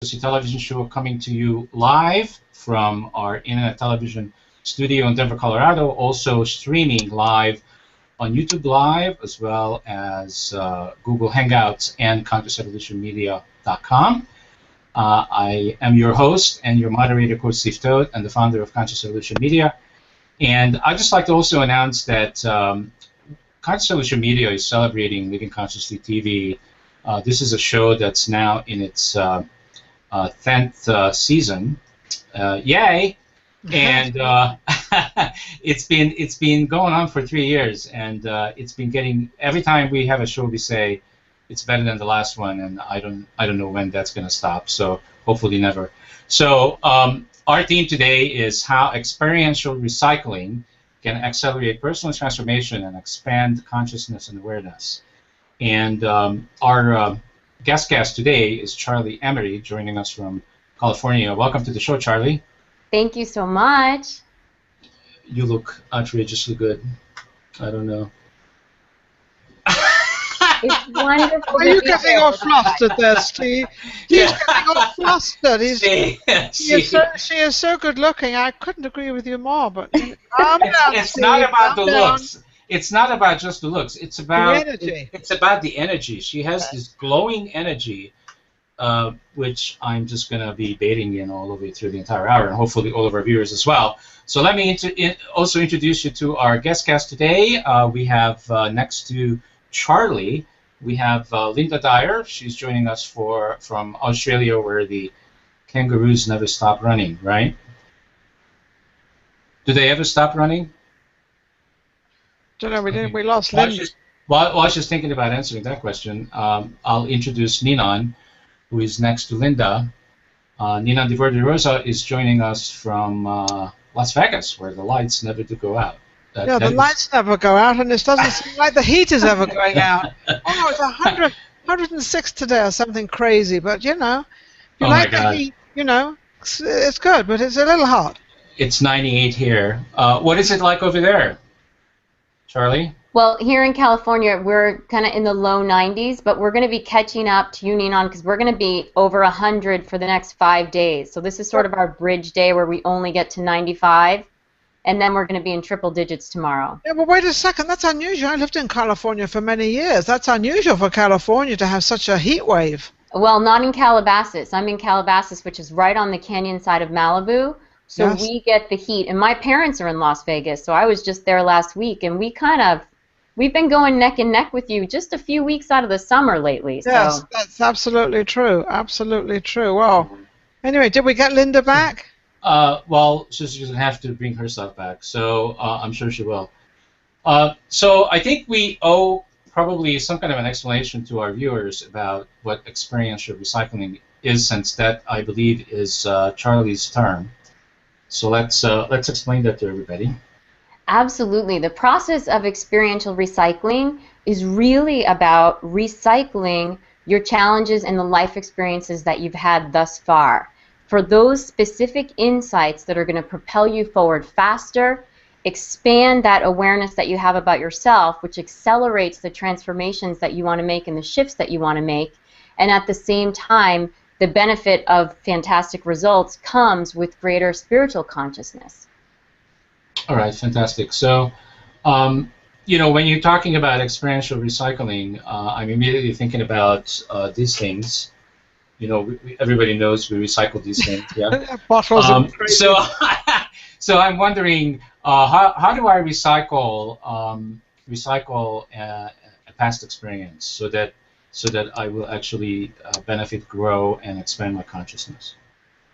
television show coming to you live from our internet television studio in Denver, Colorado, also streaming live on YouTube Live as well as Google Hangouts and ConsciousEvolutionMedia.com. I am your host and your moderator, Coach Steve Toad, and the founder of Conscious Evolution Media. And I'd just like to also announce that Conscious Evolution Media is celebrating Living Consciously TV. This is a show that's now in its 10th season. Yay! And it's been going on for 3 years, and it's been getting, every time we have a show, we say it's better than the last one, and I don't know when that's going to stop. So hopefully never. So our theme today is how experiential recycling can accelerate personal transformation and expand consciousness and awareness. And our guest today is Charlie Emery, joining us from California. Welcome to the show, Charlie. Thank you so much. You look outrageously good. I don't know. It's wonderful. Are you getting all flustered there, Steve? He's getting all flustered. She is so good looking. I couldn't agree with you more. But it's not about the looks. It's not about just the looks. It's about the energy. It's about the energy. She has this glowing energy, which I'm just going to be baiting in all the way through the entire hour, and hopefully all of our viewers as well. So let me also introduce you to our guest today. We have next to Charlie, we have Linda Dyer. She's joining us from Australia, where the kangaroos never stop running, right? Do they ever stop running? Don't know. We lost Linda. While she's thinking about answering that question, I'll introduce Ninan, who is next to Linda. Ninan de Rosa is joining us from Las Vegas, where the lights never do go out. Yeah, the lights never go out, and it doesn't seem like the heat is ever going out. Oh, it's 106 today or something crazy, but you know, you like the heat, you know, it's good, but it's a little hot. It's 98 here. What is it like over there, Charlie? Well, here in California, we're kind of in the low 90s, but we're going to be catching up to you, Ninan, because we're going to be over 100 for the next 5 days. So this is sort of our bridge day where we only get to 95. And then we're going to be in triple digits tomorrow. Yeah, but wait a second. That's unusual. I lived in California for many years. That's unusual for California to have such a heat wave. Well, not in Calabasas. I'm in Calabasas, which is right on the canyon side of Malibu. So Yes. we get the heat. And my parents are in Las Vegas, so I was just there last week. And we've been going neck and neck with you just a few weeks out of the summer lately. Yes, So. that's absolutely true. Absolutely true. Well, anyway, did we get Linda back? Well, she's going to have to bring herself back, so I'm sure she will. So I think we owe probably some kind of an explanation to our viewers about what experiential recycling is, since that, I believe, is Charlie's term. So let's explain that to everybody. Absolutely. The process of experiential recycling is really about recycling your challenges and the life experiences that you've had thus far for those specific insights that are going to propel you forward faster, expand that awareness that you have about yourself, which accelerates the transformations that you want to make and the shifts that you want to make, and at the same time, the benefit of fantastic results comes with greater spiritual consciousness. All right, fantastic. So, you know, when you're talking about experiential recycling, I'm immediately thinking about these things. You know, everybody knows we recycle these things. Yeah. Bottles and So I'm wondering, how do I recycle a past experience so that I will actually benefit, grow, and expand my consciousness?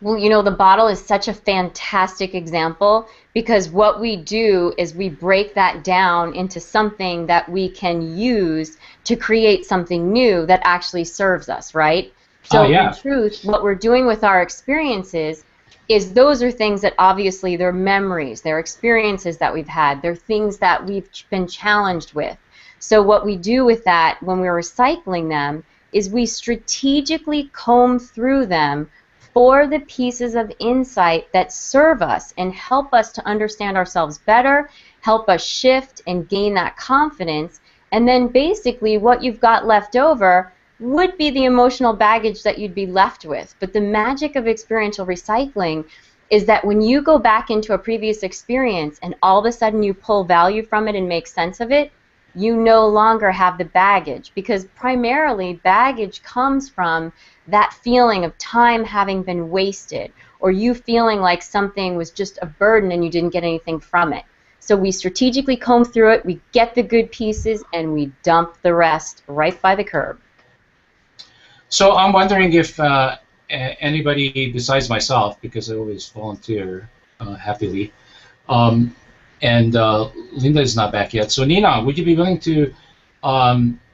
Well, you know, the bottle is such a fantastic example, because what we do is we break that down into something that we can use to create something new that actually serves us, right? So in truth, what we're doing with our experiences is those are things that obviously they're memories, they're experiences that we've had, they're things that we've been challenged with. So what we do with that when we're recycling them is we strategically comb through them for the pieces of insight that serve us and help us to understand ourselves better, help us shift and gain that confidence, and then basically what you've got left over, would be the emotional baggage that you'd be left with. But the magic of experiential recycling is that when you go back into a previous experience and all of a sudden you pull value from it and make sense of it, you no longer have the baggage, because primarily baggage comes from that feeling of time having been wasted, or you feeling like something was just a burden and you didn't get anything from it. So we strategically comb through it, we get the good pieces, and we dump the rest right by the curb. So I'm wondering if anybody besides myself, because I always volunteer happily, and Linda is not back yet. So Nina, would you be willing to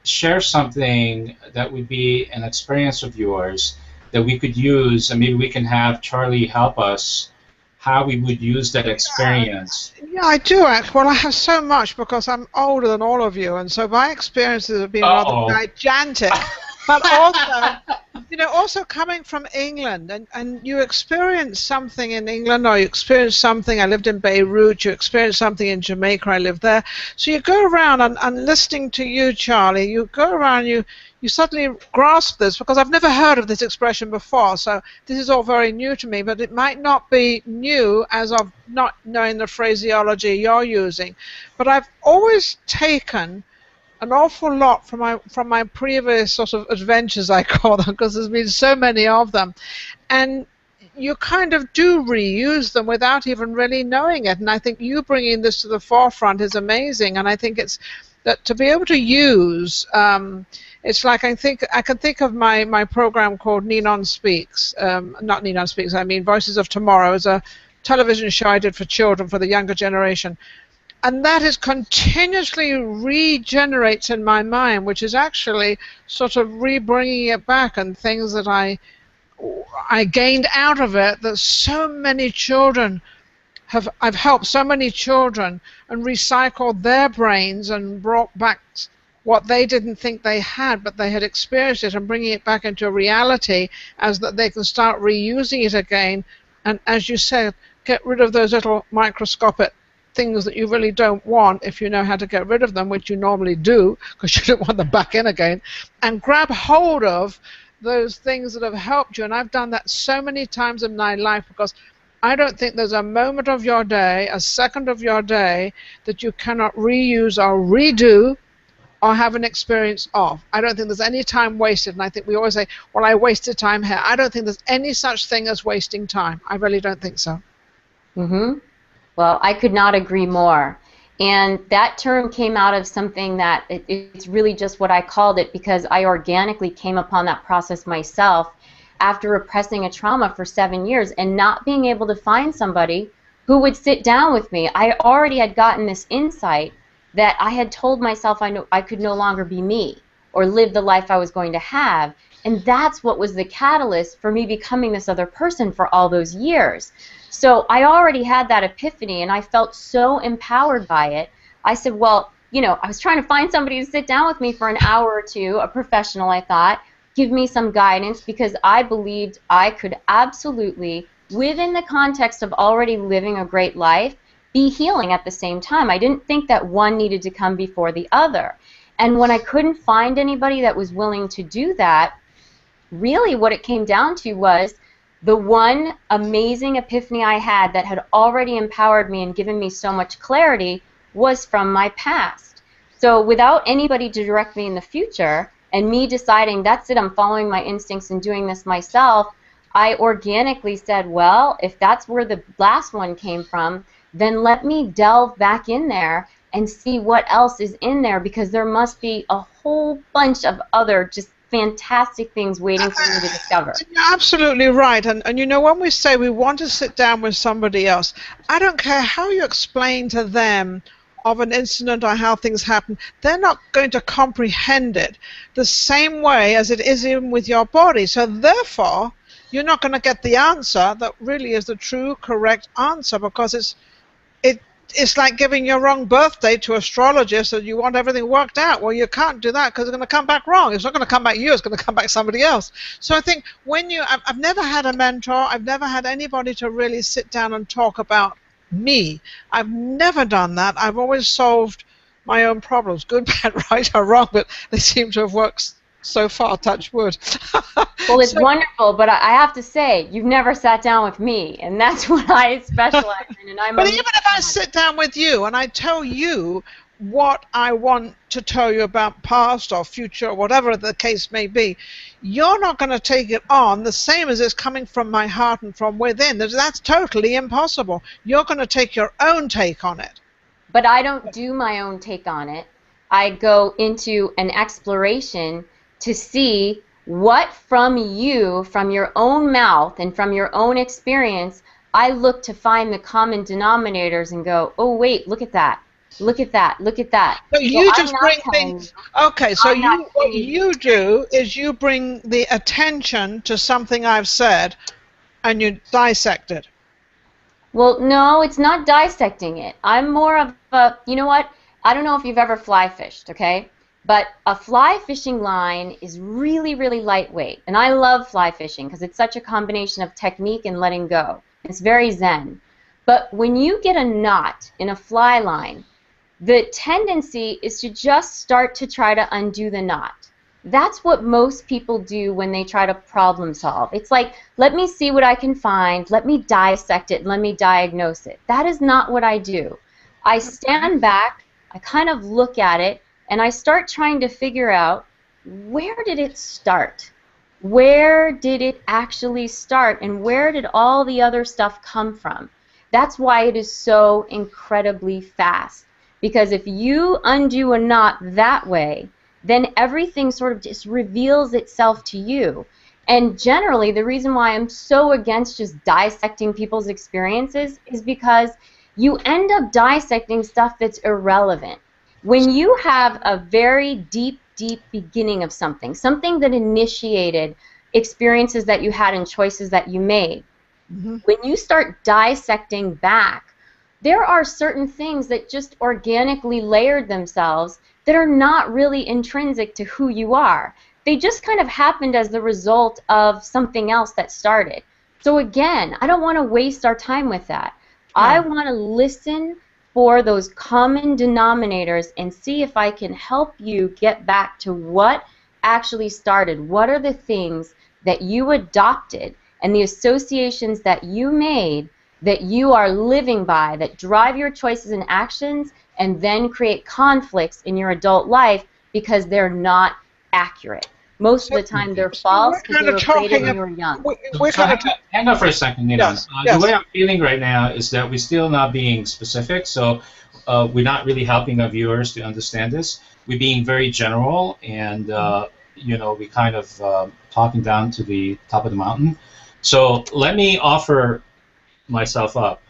share something that would be an experience of yours that we could use, and maybe we can have Charlie help us how we would use that experience? Yeah, I do actually. Well, I have so much because I'm older than all of you, and so my experiences have been rather gigantic. But also, you know, also coming from England, and you experience something in England, or you experience something, I lived in Beirut, you experience something in Jamaica, I lived there. So you go around, and listening to you, Charlie, you go around, you suddenly grasp this, because I've never heard of this expression before, so this is all very new to me, but it might not be new as of not knowing the phraseology you're using. But I've always taken an awful lot from my previous sort of adventures, I call them, because there's been so many of them, and you kind of do reuse them without even really knowing it. And I think you bringing this to the forefront is amazing. And I think it's that to be able to use, it's like I can think of my program called Ninon Speaks, not Ninon Speaks, I mean Voices of Tomorrow, is a television show I did for children, for the younger generation. And that is continuously regenerates in my mind, which is actually sort of re-bringing it back, and things that I gained out of it, that so many children I've helped so many children and recycled their brains and brought back what they didn't think they had, but they had experienced it, and bringing it back into reality as that they can start reusing it again. And as you said, get rid of those little microscopic things that you really don't want, if you know how to get rid of them, which you normally do because you don't want them back in again, and grab hold of those things that have helped you. And I've done that so many times in my life, because I don't think there's a moment of your day, a second of your day, that you cannot reuse or redo or have an experience of. I don't think there's any time wasted. And I think we always say, well, I wasted time here. I don't think there's any such thing as wasting time. I really don't think so. Mm-hmm. Well, I could not agree more. And that term came out of something that it's really just what I called it, because I organically came upon that process myself after repressing a trauma for 7 years and not being able to find somebody who would sit down with me. I already had gotten this insight that I had told myself I could no longer be me or live the life I was going to have. And that's what was the catalyst for me becoming this other person for all those years. So I already had that epiphany, and I felt so empowered by it. I said, well, you know, I was trying to find somebody to sit down with me for an hour or two, a professional, I thought, give me some guidance, because I believed I could absolutely, within the context of already living a great life, be healing at the same time. I didn't think that one needed to come before the other. And when I couldn't find anybody that was willing to do that, really what it came down to was the one amazing epiphany I had that had already empowered me and given me so much clarity was from my past. So without anybody to direct me in the future, and me deciding, that's it, I'm following my instincts and doing this myself, I organically said, well, if that's where the last one came from, then let me delve back in there and see what else is in there, because there must be a whole bunch of other just fantastic things waiting for me to discover. You're absolutely right. And you know, when we say we want to sit down with somebody else, I don't care how you explain to them of an incident or how things happen, they're not going to comprehend it the same way as it is even with your body. So therefore, you're not going to get the answer that really is the true, correct answer, because it's like giving your wrong birthday to astrologists and you want everything worked out. Well, you can't do that because it's going to come back wrong. It's not going to come back you. It's going to come back somebody else. So I think I've never had a mentor. I've never had anybody to really sit down and talk about me. I've never done that. I've always solved my own problems, good, bad, right, or wrong, but they seem to have worked so far, touch wood. Well, it's wonderful, but I have to say, you've never sat down with me, and that's what I specialize in. And But even if I sit down with you and I tell you what I want to tell you about past or future, or whatever the case may be, you're not going to take it on the same as it's coming from my heart and from within. That's totally impossible. You're going to take your own take on it. But I don't do my own take on it. I go into an exploration to see what from you, from your own mouth and from your own experience, I look to find the common denominators and go, oh, wait, look at that. Look at that. Look at that. So you just bring things. Okay, so what you do is you bring the attention to something I've said and you dissect it. Well, no, it's not dissecting it. I'm more of a, you know what? I don't know if you've ever fly fished, okay? But a fly fishing line is really, really lightweight. And I love fly fishing because it's such a combination of technique and letting go. It's very zen. But when you get a knot in a fly line, the tendency is to just start to try to undo the knot. That's what most people do when they try to problem solve. It's like, let me see what I can find, let me dissect it, let me diagnose it. That is not what I do. I stand back, I kind of look at it, and I start trying to figure out, where did it start? Where did it actually start, and where did all the other stuff come from? That's why it is so incredibly fast. Because if you undo a knot that way, then everything sort of just reveals itself to you. And generally, the reason why I'm so against just dissecting people's experiences is because you end up dissecting stuff that's irrelevant. When you have a very deep, deep beginning of something, something that initiated experiences that you had and choices that you made, when you start dissecting back, there are certain things that just organically layered themselves that are not really intrinsic to who you are. They just kind of happened as the result of something else that started. So again, I don't want to waste our time with that. I want to listen for those common denominators and see if I can help you get back to what actually started. What are the things that you adopted and the associations that you made that you are living by, that drive your choices and actions, and then create conflicts in your adult life because they're not accurate. Most of the time they're false because they were created when you were young. Hang on for a second, Nina. The way I'm feeling right now is that we're still not being specific, so we're not really helping our viewers to understand this. We're being very general, and you know, we kind of talking down to the top of the mountain. So let me offer myself up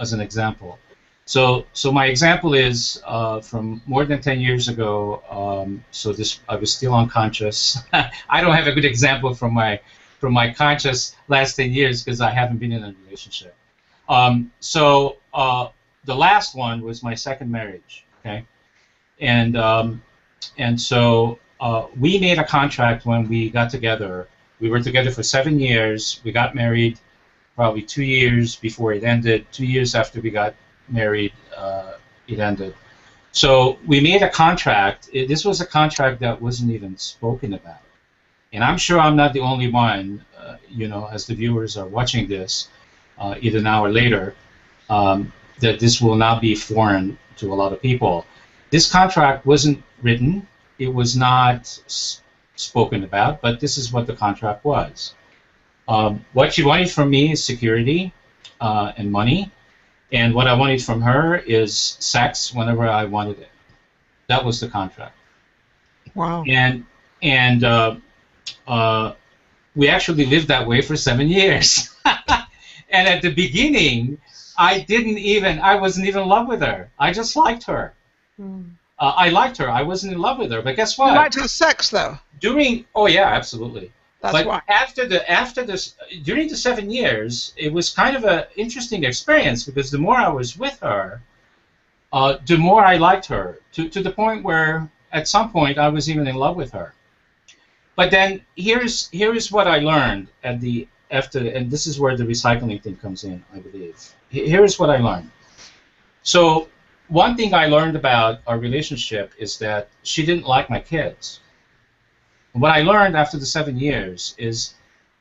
as an example. So my example is from more than 10 years ago. I was still unconscious. I don't have a good example from my conscious last 10 years because I haven't been in a relationship. The last one was my second marriage. Okay, and so we made a contract when we got together. We were together for 7 years. We got married probably 2 years before it ended. 2 years after we got married, it ended. So we made a contract. This was a contract that wasn't even spoken about. And I'm sure I'm not the only one, you know, as the viewers are watching this, either now or later, that this will not be foreign to a lot of people. This contract wasn't written. It was not spoken about, but this is what the contract was. What she wanted from me is security and money, and what I wanted from her is sex whenever I wanted it. That was the contract. Wow. And we actually lived that way for 7 years. And at the beginning, I wasn't even in love with her. I just liked her. I liked her. I wasn't in love with her. But guess what? You liked her sex, though. Oh yeah, absolutely. That's why. During the 7 years, it was kind of an interesting experience because the more I was with her, the more I liked her, to the point where at some point I was even in love with her. But then here's what I learned and this is where the recycling thing comes in, I believe. Here's what I learned. So one thing I learned about our relationship is that she didn't like my kids. What I learned after the 7 years is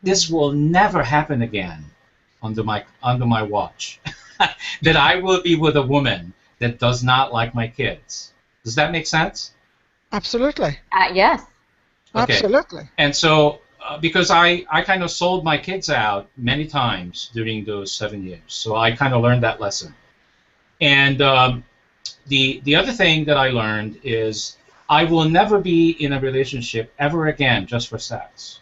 this will never happen again under my watch. That I will be with a woman that does not like my kids. Does that make sense? Absolutely. Yes. Okay. Absolutely. And so, because I kind of sold my kids out many times during those 7 years, so I kind of learned that lesson. And the other thing that I learned is I will never be in a relationship ever again just for sex.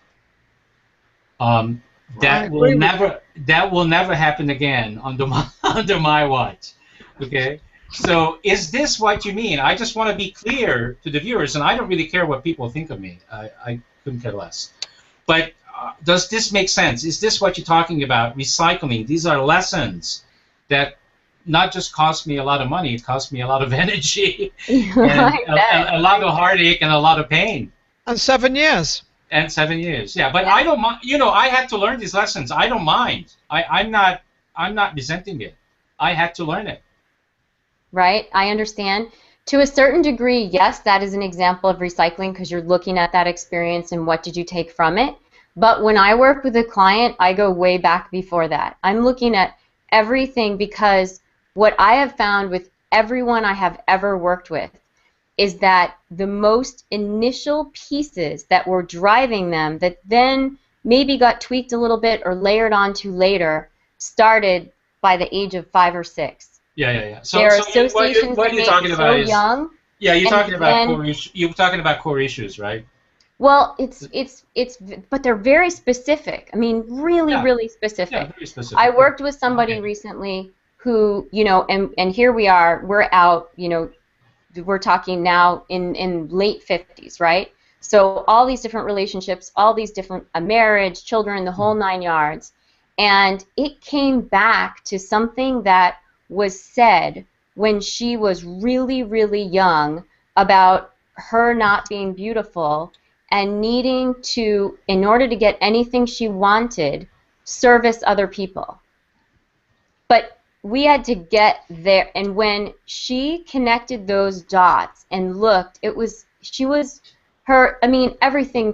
That will never happen again under my under my watch. Okay. So is this what you mean? I just want to be clear to the viewers, and I don't really care what people think of me. I couldn't care less. But does this make sense? Is this what you're talking about? Recycling. These are lessons that not just cost me a lot of money, it cost me a lot of energy, and a lot of heartache and a lot of pain. And 7 years. And 7 years, yeah. But I don't mind. You know, I had to learn these lessons. I don't mind. I'm not resenting it. I had to learn it. Right? I understand. To a certain degree, yes, that is an example of recycling because you're looking at that experience and what did you take from it. But when I work with a client, I go way back before that. I'm looking at everything because what I have found with everyone I have ever worked with is that the most initial pieces that were driving them that then maybe got tweaked a little bit or layered onto later started by the age of 5 or 6. Yeah. So associations what you're talking about is young. Yeah, you're talking about core issues, right? Well, but they're very specific. I mean, really specific. Yeah, very specific. I worked with somebody recently who, and here we are, we're out, we're talking now in late 50s, right? So all these different relationships, all these different marriage, children, the whole 9 yards. And it came back to something that was said when she was really, really young about her not being beautiful and needing to, in order to get anything she wanted, service other people. But we had to get there, and when she connected those dots and looked, everything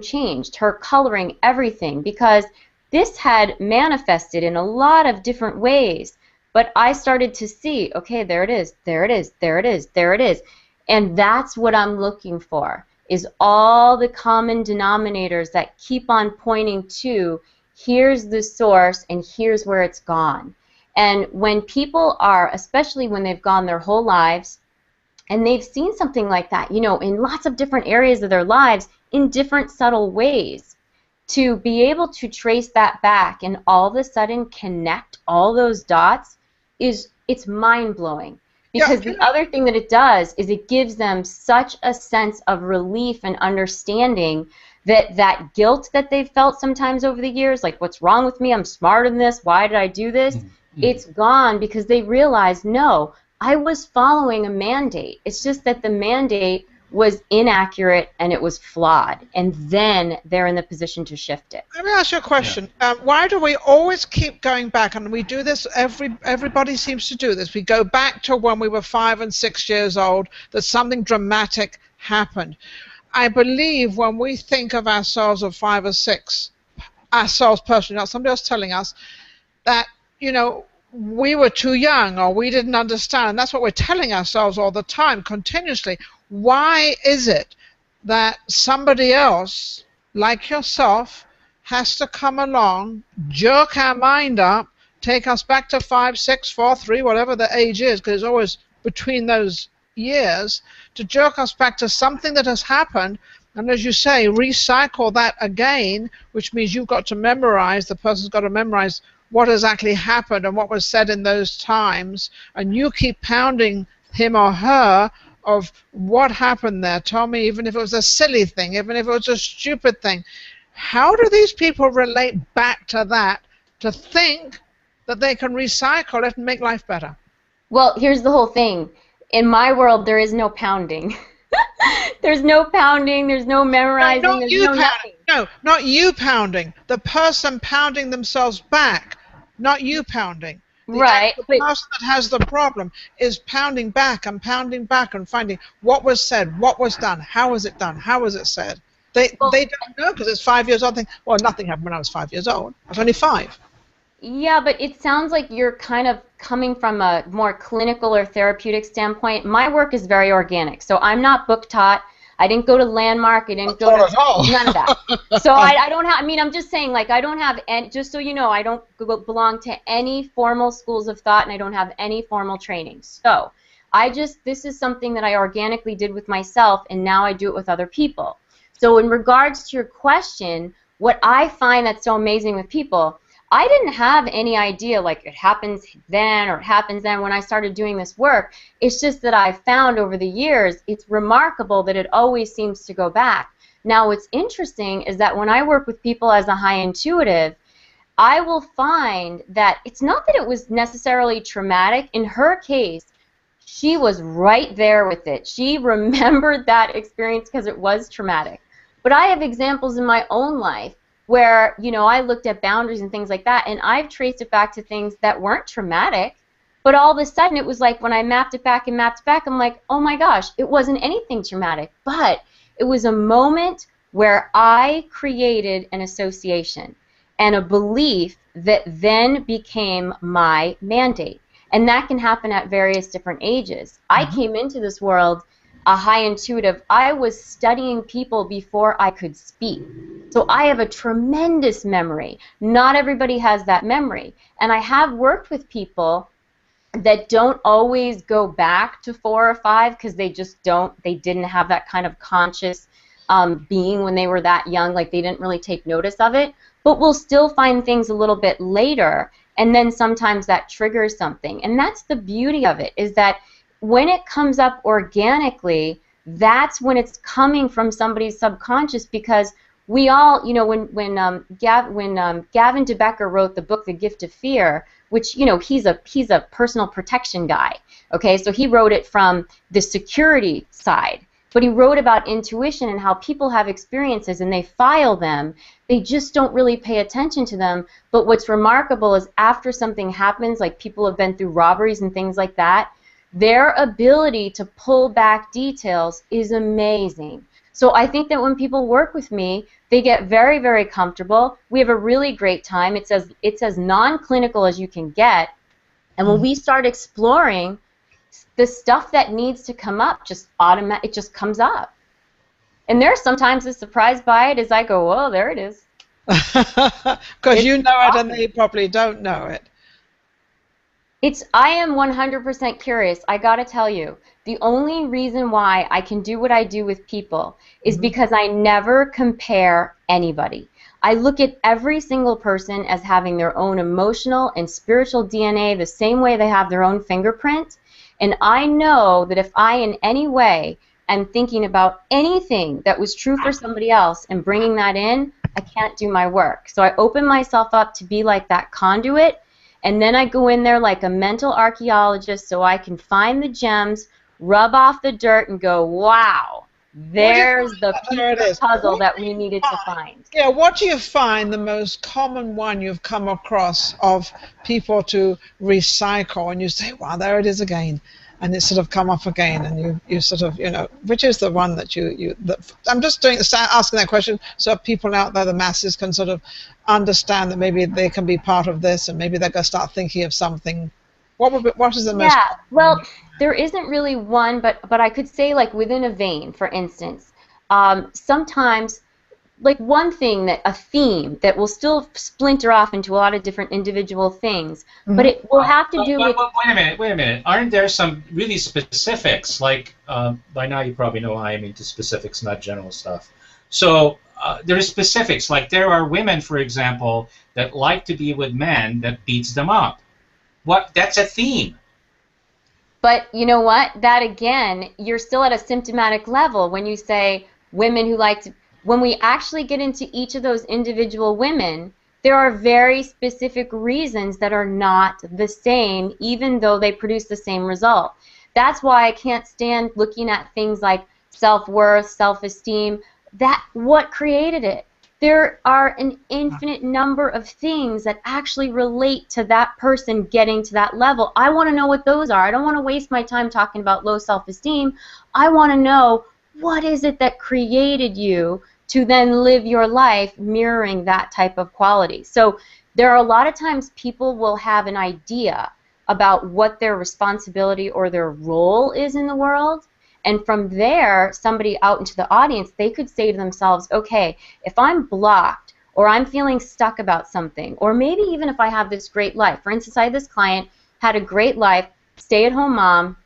changed, her coloring, everything, because this had manifested in a lot of different ways. But I started to see, okay, there it is, there it is, there it is, there it is. And that's what I'm looking for, is all the common denominators that keep on pointing to, here's the source and here's where it's gone. And when people are, especially when they've gone their whole lives, and they've seen something like that, in lots of different areas of their lives, in different subtle ways, to be able to trace that back and all of a sudden connect all those dots, it's mind-blowing. Because the other thing that it does is it gives them such a sense of relief and understanding that guilt that they've felt sometimes over the years, like, what's wrong with me? I'm smarter than this. Why did I do this? Mm-hmm. It's gone because they realize, no, I was following a mandate. It's just that the mandate was inaccurate and it was flawed, and then they're in the position to shift it. Let me ask you a question. Why do we always keep going back? And we do this, everybody seems to do this. We go back to when we were 5 and 6 years old, that something dramatic happened. I believe when we think of ourselves of 5 or 6, ourselves personally, not somebody else telling us, that, we were too young or we didn't understand. And that's what we're telling ourselves all the time, continuously. Why is it that somebody else, like yourself, has to come along, jerk our mind up, take us back to 5, 6, 4, 3, whatever the age is, because it's always between those years, to jerk us back to something that has happened, and as you say, recycle that again, which means you've got to memorize, the person's got to memorize what has actually happened and what was said in those times, and you keep pounding him or her of what happened there. Tell me, even if it was a silly thing, even if it was a stupid thing, how do these people relate back to that to think that they can recycle it and make life better? Well, here's the whole thing. In my world, there is no pounding. There's no pounding, there's no memorizing, no, there's no nothing. No, not you pounding. The person pounding themselves back, not you pounding. Right. The person that has the problem is pounding back and finding what was said, what was done, how was it done, how was it said. They don't know because it's 5 years old. Think, well, nothing happened when I was 5 years old. I was only 5. Yeah, but it sounds like you're kind of coming from a more clinical or therapeutic standpoint. My work is very organic, so I'm not book taught. I didn't go to Landmark. I didn't go to none of that. So I don't have. I mean, I'm just saying, like, I don't have any. Just so you know, I don't belong to any formal schools of thought, and I don't have any formal training. So this is something that I organically did with myself, and now I do it with other people. So in regards to your question, what I find that's so amazing with people, I didn't have any idea, like, it happens then or it happens then when I started doing this work. It's just that I found over the years, it's remarkable that it always seems to go back. Now, what's interesting is that when I work with people as a high intuitive, I will find that it's not that it was necessarily traumatic. In her case, she was right there with it. She remembered that experience because it was traumatic. But I have examples in my own life where, you know, I looked at boundaries and things like that, and I've traced it back to things that weren't traumatic, but all of a sudden it was like when I mapped it back, I'm like, oh my gosh, it wasn't anything traumatic, but it was a moment where I created an association and a belief that then became my mandate. And that can happen at various different ages. I came into this world a high intuitive. I was studying people before I could speak. So I have a tremendous memory. Not everybody has that memory. And I have worked with people that don't always go back to 4 or 5 because they just don't, they didn't have that kind of conscious being when they were that young, like they didn't really take notice of it. But we'll still find things a little bit later, and then sometimes that triggers something. And that's the beauty of it, is that when it comes up organically, that's when it's coming from somebody's subconscious, because we all, you know, when Gavin de Becker wrote the book The Gift of Fear, which, you know, he's a personal protection guy, okay, so he wrote it from the security side, but he wrote about intuition and how people have experiences and they file them, they just don't really pay attention to them. But what's remarkable is after something happens, like people have been through robberies and things like that, their ability to pull back details is amazing. So I think that when people work with me, they get very, very comfortable. We have a really great time. It's as non-clinical as you can get. And when we start exploring, the stuff that needs to come up it just comes up. And there's sometimes a surprise by it as I go, oh, there it is. Because you know it and they probably don't know it. I am 100% curious. I got to tell you, the only reason why I can do what I do with people is because I never compare anybody. I look at every single person as having their own emotional and spiritual DNA the same way they have their own fingerprint. And I know that if I in any way am thinking about anything that was true for somebody else and bringing that in, I can't do my work. So I open myself up to be like that conduit. And then I go in there like a mental archaeologist so I can find the gems, rub off the dirt, and go, wow, there's the piece of puzzle that we needed to find. Yeah, what do you find the most common one you've come across of people to recycle? And you say, wow, there it is again. And it's sort of come up again, and you sort of, you know, which is the one that I'm just asking that question so people out there, the masses, can sort of understand that maybe they can be part of this, and maybe they're going to start thinking of something. What is the most? Yeah, well, there isn't really one, but I could say, like, within a vein, for instance, sometimes, like, one thing, a theme that will still splinter off into a lot of different individual things, but it will have to do with... Wait a minute. Aren't there some really specifics? Like, by now you probably know I am into specifics, not general stuff. So there are specifics. Like, there are women, for example, that like to be with men that beats them up. That's a theme. But you know what? That, again, you're still at a symptomatic level when you say women who like to... When we actually get into each of those individual women, there are very specific reasons that are not the same, even though they produce the same result. That's why I can't stand looking at things like self-worth, self-esteem. What created it? There are an infinite number of things that actually relate to that person getting to that level. I want to know what those are. I don't want to waste my time talking about low self-esteem. I want to know, what is it that created you to then live your life mirroring that type of quality. So there are a lot of times people will have an idea about what their responsibility or their role is in the world, and from there, somebody out into the audience, they could say to themselves, okay, if I'm blocked or I'm feeling stuck about something, or maybe even if I have this great life. For instance, I had this client, had a great life, stay-at-home mom,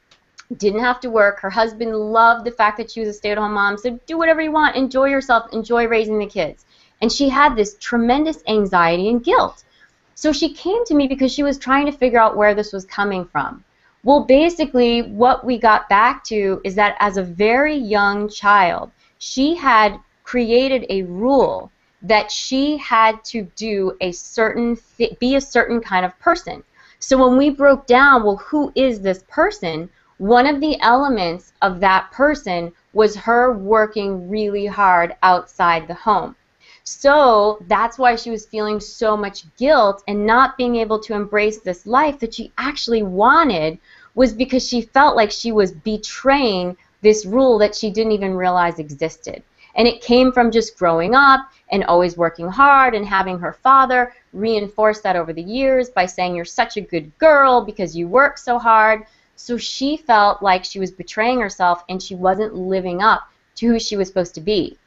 didn't have to work. Her husband loved the fact that she was a stay-at-home mom, said, do whatever you want, enjoy yourself, enjoy raising the kids. And she had this tremendous anxiety and guilt. So she came to me because she was trying to figure out where this was coming from. Well, basically, what we got back to is that as a very young child, she had created a rule that she had to do a certain, be a certain kind of person. So when we broke down, well, who is this person? One of the elements of that person was her working really hard outside the home. So that's why she was feeling so much guilt and not being able to embrace this life that she actually wanted, was because she felt like she was betraying this rule that she didn't even realize existed. And it came from just growing up and always working hard and having her father reinforce that over the years by saying, you're such a good girl because you work so hard. So she felt like she was betraying herself and she wasn't living up to who she was supposed to be.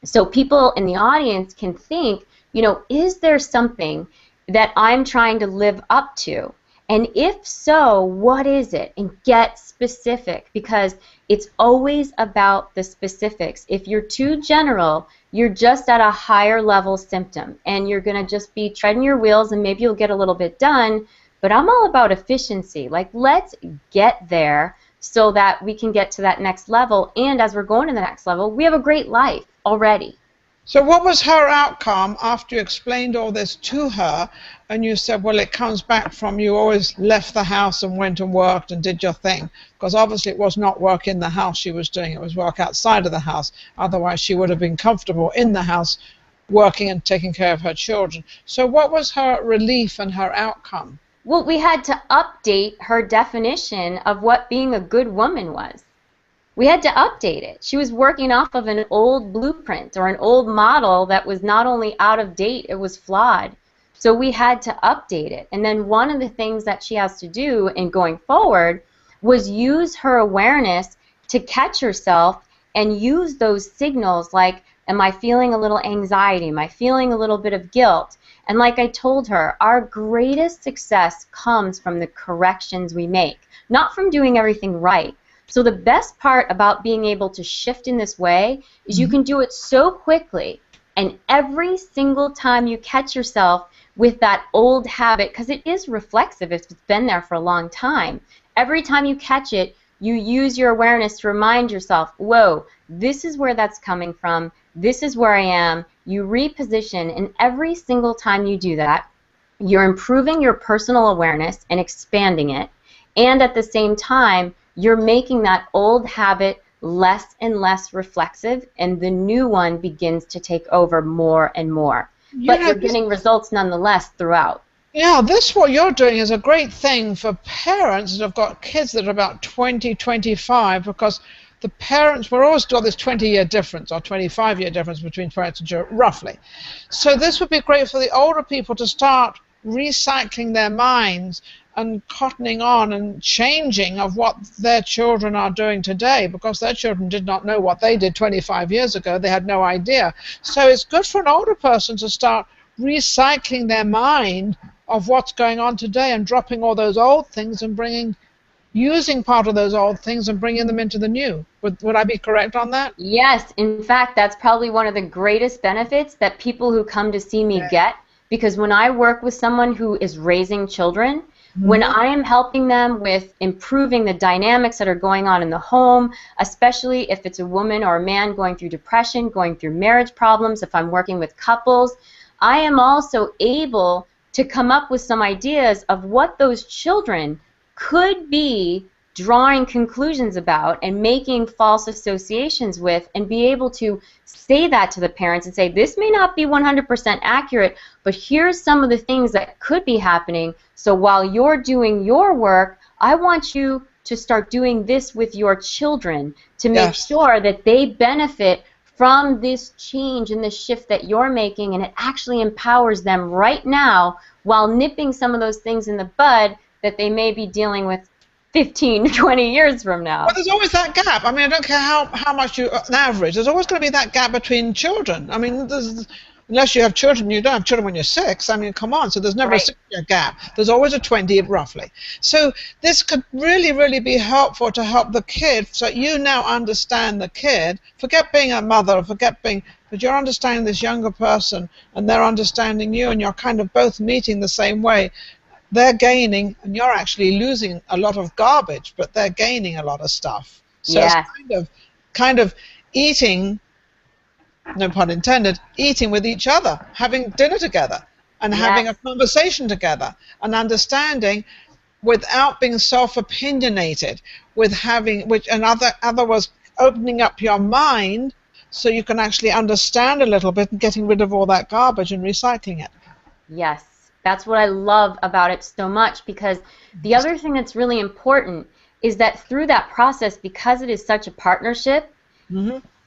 So people in the audience can think, you know, is there something that I'm trying to live up to? And if so, what is it? And get specific, because it's always about the specifics. If you're too general, you're just at a higher level symptom, and you're going to just be treading your wheels, and maybe you'll get a little bit done. But I'm all about efficiency. Like, let's get there so that we can get to that next level. And as we're going to the next level, we have a great life already. So what was her outcome after you explained all this to her and you said, well, it comes back from you always left the house and went and worked and did your thing? Because obviously it was not work in the house she was doing. It was work outside of the house. Otherwise she would have been comfortable in the house working and taking care of her children. So what was her relief and her outcome? Well, we had to update her definition of what being a good woman was. We had to update it. She was working off of an old blueprint or an old model that was not only out of date, it was flawed. So we had to update it. And then one of the things that she has to do in going forward was use her awareness to catch herself and use those signals like, am I feeling a little anxiety? Am I feeling a little bit of guilt? And like I told her, our greatest success comes from the corrections we make, not from doing everything right. So the best part about being able to shift in this way is you can do it so quickly, and every single time you catch yourself with that old habit, because it is reflexive if it's been there for a long time, every time you catch it, you use your awareness to remind yourself, whoa, this is where that's coming from, this is where I am. You reposition, and every single time you do that, you're improving your personal awareness and expanding it, and at the same time, you're making that old habit less and less reflexive, and the new one begins to take over more and more. But you're getting results nonetheless throughout. Yeah, this what you're doing is a great thing for parents that have got kids that are about 20, 25, because the parents, we're always got this 20-year difference or 25-year difference between parents and children, roughly. So this would be great for the older people to start recycling their minds and cottoning on and changing of what their children are doing today, because their children did not know what they did 25 years ago. They had no idea. So it's good for an older person to start recycling their mind of what's going on today and dropping all those old things and using part of those old things and bringing them into the new. Would I be correct on that? Yes. In fact, that's probably one of the greatest benefits that people who come to see me get, because when I work with someone who is raising children, when I am helping them with improving the dynamics that are going on in the home, especially if it's a woman or a man going through depression, going through marriage problems, if I'm working with couples, I am also able to come up with some ideas of what those children could be drawing conclusions about and making false associations with, and be able to say that to the parents and say, this may not be 100% accurate, but here's some of the things that could be happening. So while you're doing your work, I want you to start doing this with your children to make sure that they benefit from this change and this shift that you're making, and it actually empowers them right now while nipping some of those things in the bud that they may be dealing with 15 to 20 years from now. But there's always that gap. I mean, I don't care how much you, on average, there's always going to be that gap between children. I mean, unless you have children, you don't have children when you're 6. I mean, come on. So there's never a 6-year gap. There's always a 20, roughly. So this could really, really be helpful to help the kid. So you now understand the kid. Forget being a mother, but you're understanding this younger person, and they're understanding you, and you're kind of both meeting the same way. They're gaining, and you're actually losing a lot of garbage, but they're gaining a lot of stuff. So it's kind of eating, no pun intended, eating with each other, having dinner together, and having a conversation together, and understanding without being self-opinionated, with having, other words, opening up your mind so you can actually understand a little bit and getting rid of all that garbage and recycling it. Yes. That's what I love about it so much, because the other thing that's really important is that through that process, because it is such a partnership,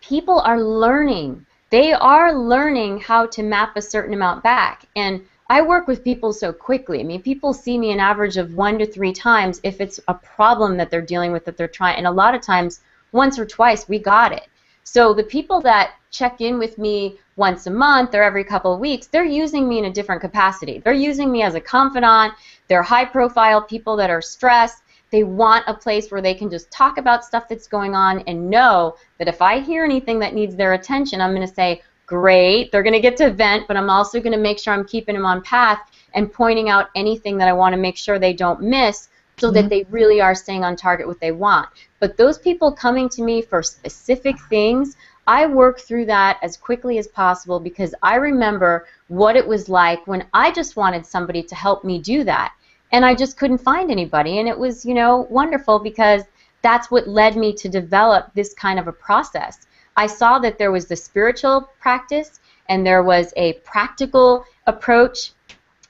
people are learning. They are learning how to map a certain amount back. And I work with people so quickly. I mean, people see me an average of 1 to 3 times if it's a problem that they're dealing with, that they're trying. And a lot of times, once or twice, we got it. So the people that check in with me once a month or every couple of weeks, they're using me in a different capacity. They're using me as a confidant. They're high-profile people that are stressed. They want a place where they can just talk about stuff that's going on and know that if I hear anything that needs their attention, I'm going to say, great, they're going to get to vent, but I'm also going to make sure I'm keeping them on path and pointing out anything that I want to make sure they don't miss, so that they really are staying on target what they want. But those people coming to me for specific things, I work through that as quickly as possible, because I remember what it was like when I just wanted somebody to help me do that, and I just couldn't find anybody. And it was, you know, wonderful, because that's what led me to develop this kind of a process. I saw that there was the spiritual practice, and there was a practical approach,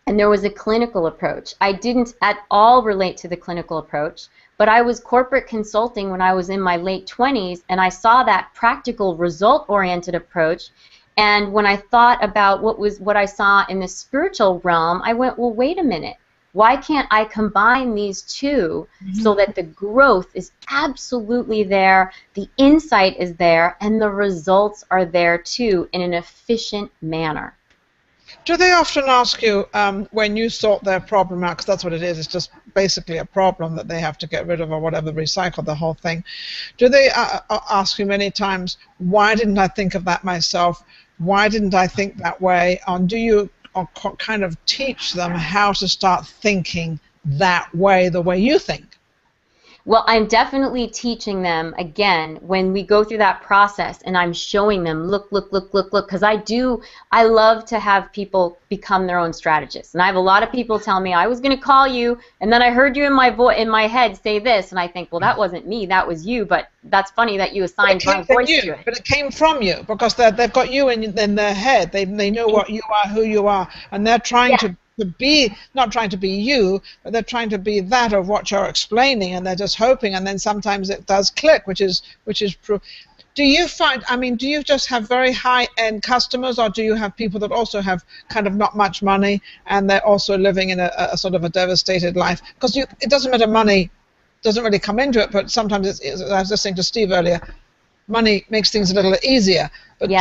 and there was a clinical approach. I didn't at all relate to the clinical approach, but I was corporate consulting when I was in my late 20s, and I saw that practical, result-oriented approach. And when I thought about what I saw in the spiritual realm, I went, well, wait a minute. Why can't I combine these two so that the growth is absolutely there, the insight is there, and the results are there too in an efficient manner? Do they often ask you, when you sort their problem out, because that's what it is, it's just basically a problem that they have to get rid of or whatever, recycle the whole thing, do they ask you many times, why didn't I think of that myself? Why didn't I think that way? And do you kind of teach them how to start thinking that way, the way you think? Well, I'm definitely teaching them, again, when we go through that process, and I'm showing them, look, because I love to have people become their own strategists. And I have a lot of people tell me, I was going to call you, and then I heard you in my head say this, and I think, well, that wasn't me, that was you, but that's funny that you assigned my voice to it. But it came from you, because they've got you in their head. They know what you are, who you are, and they're trying to be, not trying to be you, but they're trying to be that of what you're explaining, and they're just hoping, and then sometimes it does click, which is do you find, I mean, do you just have very high-end customers, or do you have people that also have kind of not much money, and they're also living in a sort of a devastated life? Because it doesn't matter, money doesn't really come into it, but sometimes I was just saying to Steve earlier, money makes things a little easier. But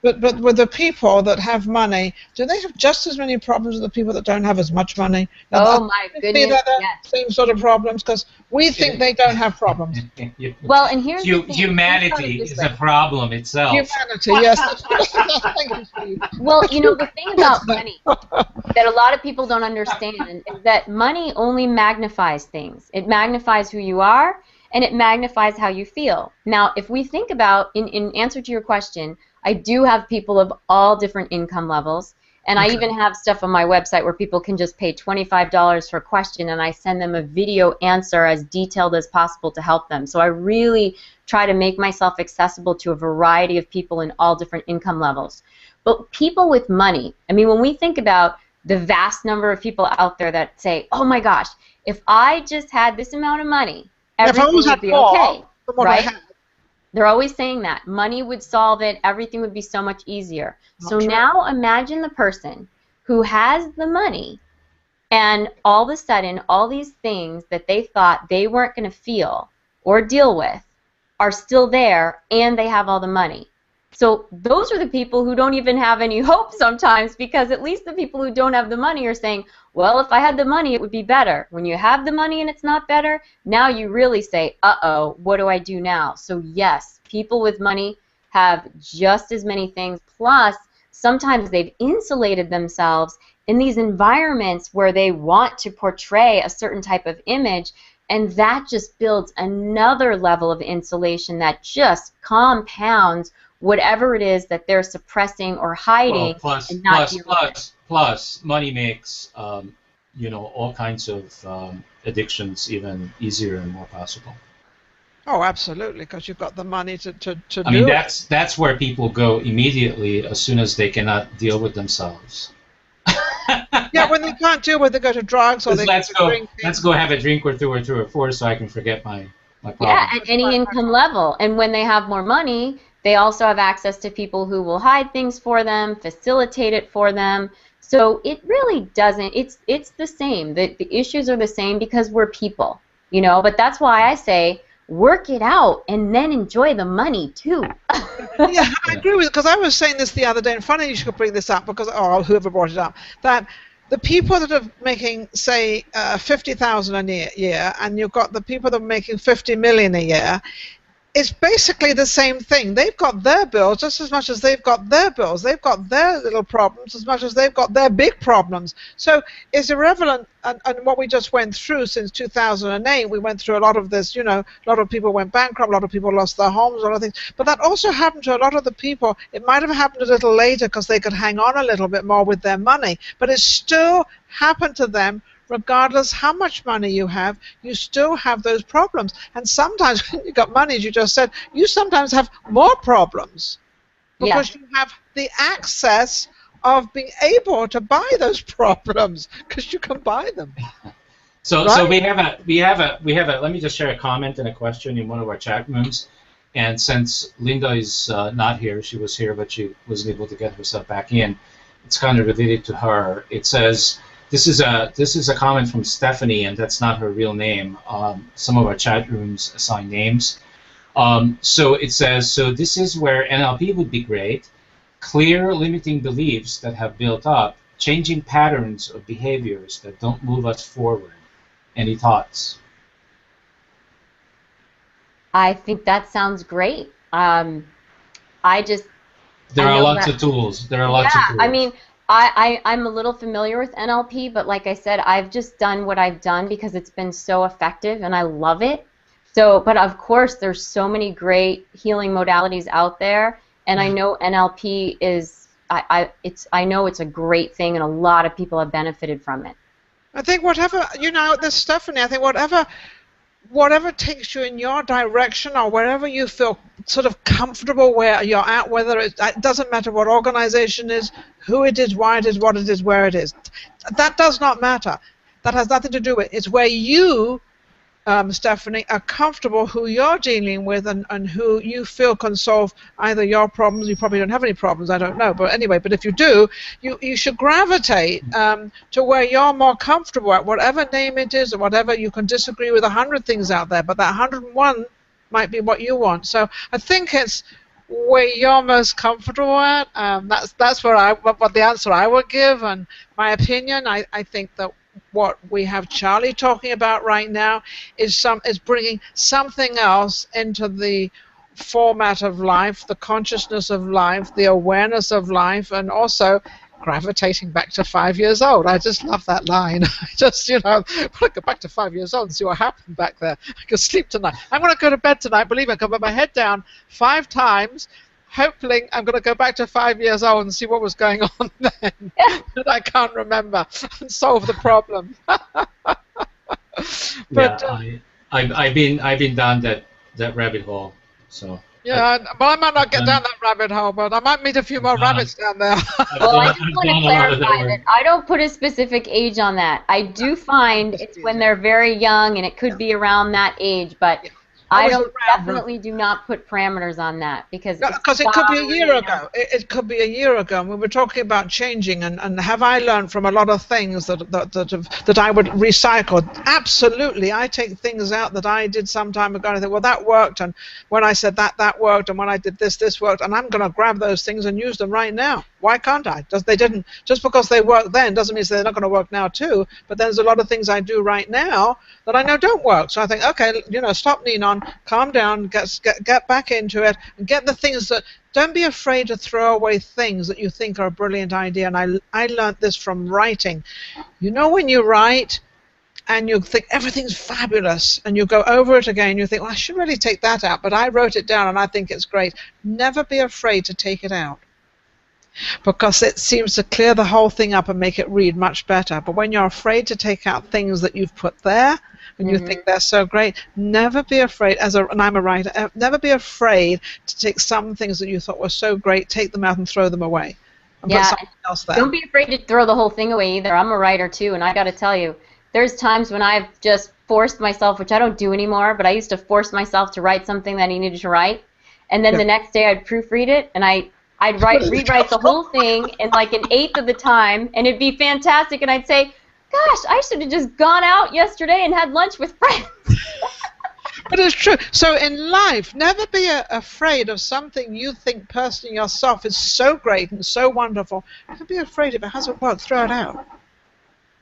But with the people that have money, do they have just as many problems as the people that don't have as much money? Now, my goodness, yes. Same sort of problems, because we think they don't have problems. Well, and here's the thing. Humanity is a problem itself. Humanity, yes. Thank you, Steve. Well, you know, the thing about money that a lot of people don't understand is that money only magnifies things. It magnifies who you are, and it magnifies how you feel. Now, if we think about, in answer to your question, I do have people of all different income levels, and I even have stuff on my website where people can just pay $25 for a question, and I send them a video answer as detailed as possible to help them. So I really try to make myself accessible to a variety of people in all different income levels. But people with money, I mean, when we think about the vast number of people out there that say, oh my gosh, if I just had this amount of money, everything would be okay, right? They're always saying that. Money would solve it. Everything would be so much easier. Not So true. now imagine the person who has the money and all of a sudden all these things that they thought they weren't going to feel or deal with are still there and they have all the money. So those are the people who don't even have any hope sometimes, because at least the people who don't have the money are saying, well, if I had the money, it would be better. When you have the money and it's not better, now you really say, uh-oh, what do I do now? So yes, people with money have just as many things, plus sometimes they've insulated themselves in these environments where they want to portray a certain type of image, and that just builds another level of insulation that just compounds whatever it is that they're suppressing or hiding. Well, plus, money makes all kinds of addictions even easier and more possible. Oh, absolutely, because you've got the money to I mean, that's where people go immediately as soon as they cannot deal with themselves. Yeah, when they can't deal with it, they go to drugs or they let's go go. drinking. Let's go have a drink or two or four, so I can forget my problem. Yeah, at any income level. And when they have more money, they also have access to people who will hide things for them, facilitate it for them. So it really doesn't. It's the same. The issues are the same because we're people, But that's why I say work it out and then enjoy the money too. Yeah, I agree with it, because I was saying this the other day, and funny you should bring this up, because whoever brought it up, that the people that are making, say, 50,000 a year, and you've got the people that are making 50 million a year, it's basically the same thing. They've got their bills just as much as they've got their bills. They've got their little problems as much as they've got their big problems. So it's irrelevant, and what we just went through since 2008, we went through a lot of this, a lot of people went bankrupt, a lot of people lost their homes, a lot of things. But that also happened to a lot of the people. It might have happened a little later because they could hang on a little bit more with their money, but it still happened to them. Regardless how much money you have, you still have those problems. And sometimes when you've got money, as you just said, you sometimes have more problems because you have the access of being able to buy those problems because you can buy them. So right? So we have a. Let me just share a comment and a question in one of our chat rooms. And since Linda is not here, she was here, but she wasn't able to get herself back in. It's kind of related to her. It says. This is a comment from Stephanie, and that's not her real name. Some of our chat rooms assign names. So it says, so this is where NLP would be great. Clear limiting beliefs that have built up, changing patterns of behaviors that don't move us forward. Any thoughts? I think that sounds great. There are lots of tools. There are lots of tools. I mean, I'm a little familiar with NLP, but like I said, I've just done what I've done because it's been so effective and I love it. So, but of course, there's so many great healing modalities out there, and I know NLP is, I know it's a great thing, and a lot of people have benefited from it. I think this Stephanie, I think whatever takes you in your direction or wherever you feel sort of comfortable where you're at, whether it doesn't matter what organization is, who it is, why it is, what it is, where it is. That does not matter. That has nothing to do with it. It's where you, Stephanie, are comfortable, who you're dealing with, and who you feel can solve either your problems. You probably don't have any problems, I don't know. But anyway, but if you do, you should gravitate to where you're more comfortable at, whatever name it is, or whatever. You can disagree with 100 things out there, but that 101 might be what you want. So I think it's where you're most comfortable at. That's what the answer I would give, and my opinion. I think that what we have Charlie talking about right now is bringing something else into the format of life, the consciousness of life, the awareness of life, and also gravitating back to 5 years old. I just love that line. I just, I want to go back to 5 years old and see what happened back there. I can sleep tonight. I'm going to go to bed tonight, believe me, I can put my head down 5 times. Hopefully, I'm going to go back to 5 years old and see what was going on then that I can't remember and solve the problem. But I've been down that rabbit hole. So yeah, well, I might not get down that rabbit hole, but I might meet a few more rabbits down there. Well, I just want to clarify that I don't put a specific age on that. I do find it's when they're very young, and it could be around that age, but I I was don't around. definitely do not put parameters on that because Because it could be a year ago. It could be a year ago, and we were talking about changing. And have I learned from a lot of things that I would recycle? Absolutely, I take things out that I did some time ago, and I think, well, that worked, and when I said that worked, and when I did this worked, and I'm going to grab those things and use them right now. Why can't I? Just because they worked then doesn't mean they're not going to work now too. But there's a lot of things I do right now that I know don't work. So I think, okay, stop, Ninon, calm down, get back into it, and get the things that. Don't be afraid to throw away things that you think are a brilliant idea. And I learned this from writing. When you write and you think everything's fabulous, and you go over it again, you think, well, I should really take that out, but I wrote it down and I think it's great. Never be afraid to take it out, because it seems to clear the whole thing up and make it read much better. But when you're afraid to take out things that you've put there and you think they're so great, never be afraid, and I'm a writer, never be afraid to take some things that you thought were so great, take them out and throw them away and put something else there. Don't be afraid to throw the whole thing away either. I'm a writer too, and I got to tell you, there's times when I've just forced myself, which I don't do anymore, but I used to force myself to write something that I needed to write, and then the next day I'd proofread it, and I'd rewrite the whole thing in like an eighth of the time, and it'd be fantastic, and I'd say, gosh, I should have just gone out yesterday and had lunch with friends. But it's true. So in life, never be afraid of something you think personally yourself is so great and so wonderful. Never be afraid if it hasn't worked, throw it out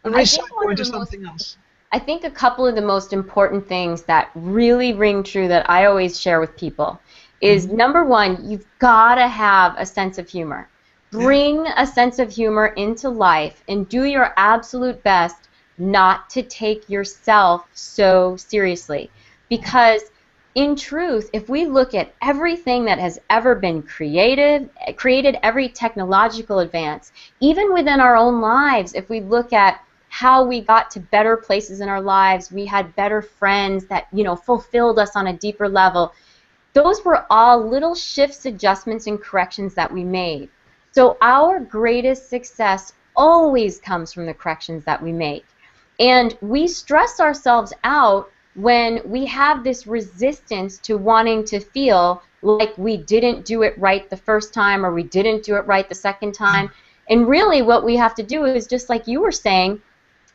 and recycle into something else. I think a couple of the most important things that really ring true that I always share with people is, number one, you've got to have a sense of humor. Bring a sense of humor into life and do your absolute best not to take yourself so seriously. Because in truth, if we look at everything that has ever been created, every technological advance, even within our own lives, if we look at how we got to better places in our lives, we had better friends that, fulfilled us on a deeper level. Those were all little shifts, adjustments, and corrections that we made. So our greatest success always comes from the corrections that we make. And we stress ourselves out when we have this resistance to wanting to feel like we didn't do it right the first time or we didn't do it right the second time. And really what we have to do is, just like you were saying,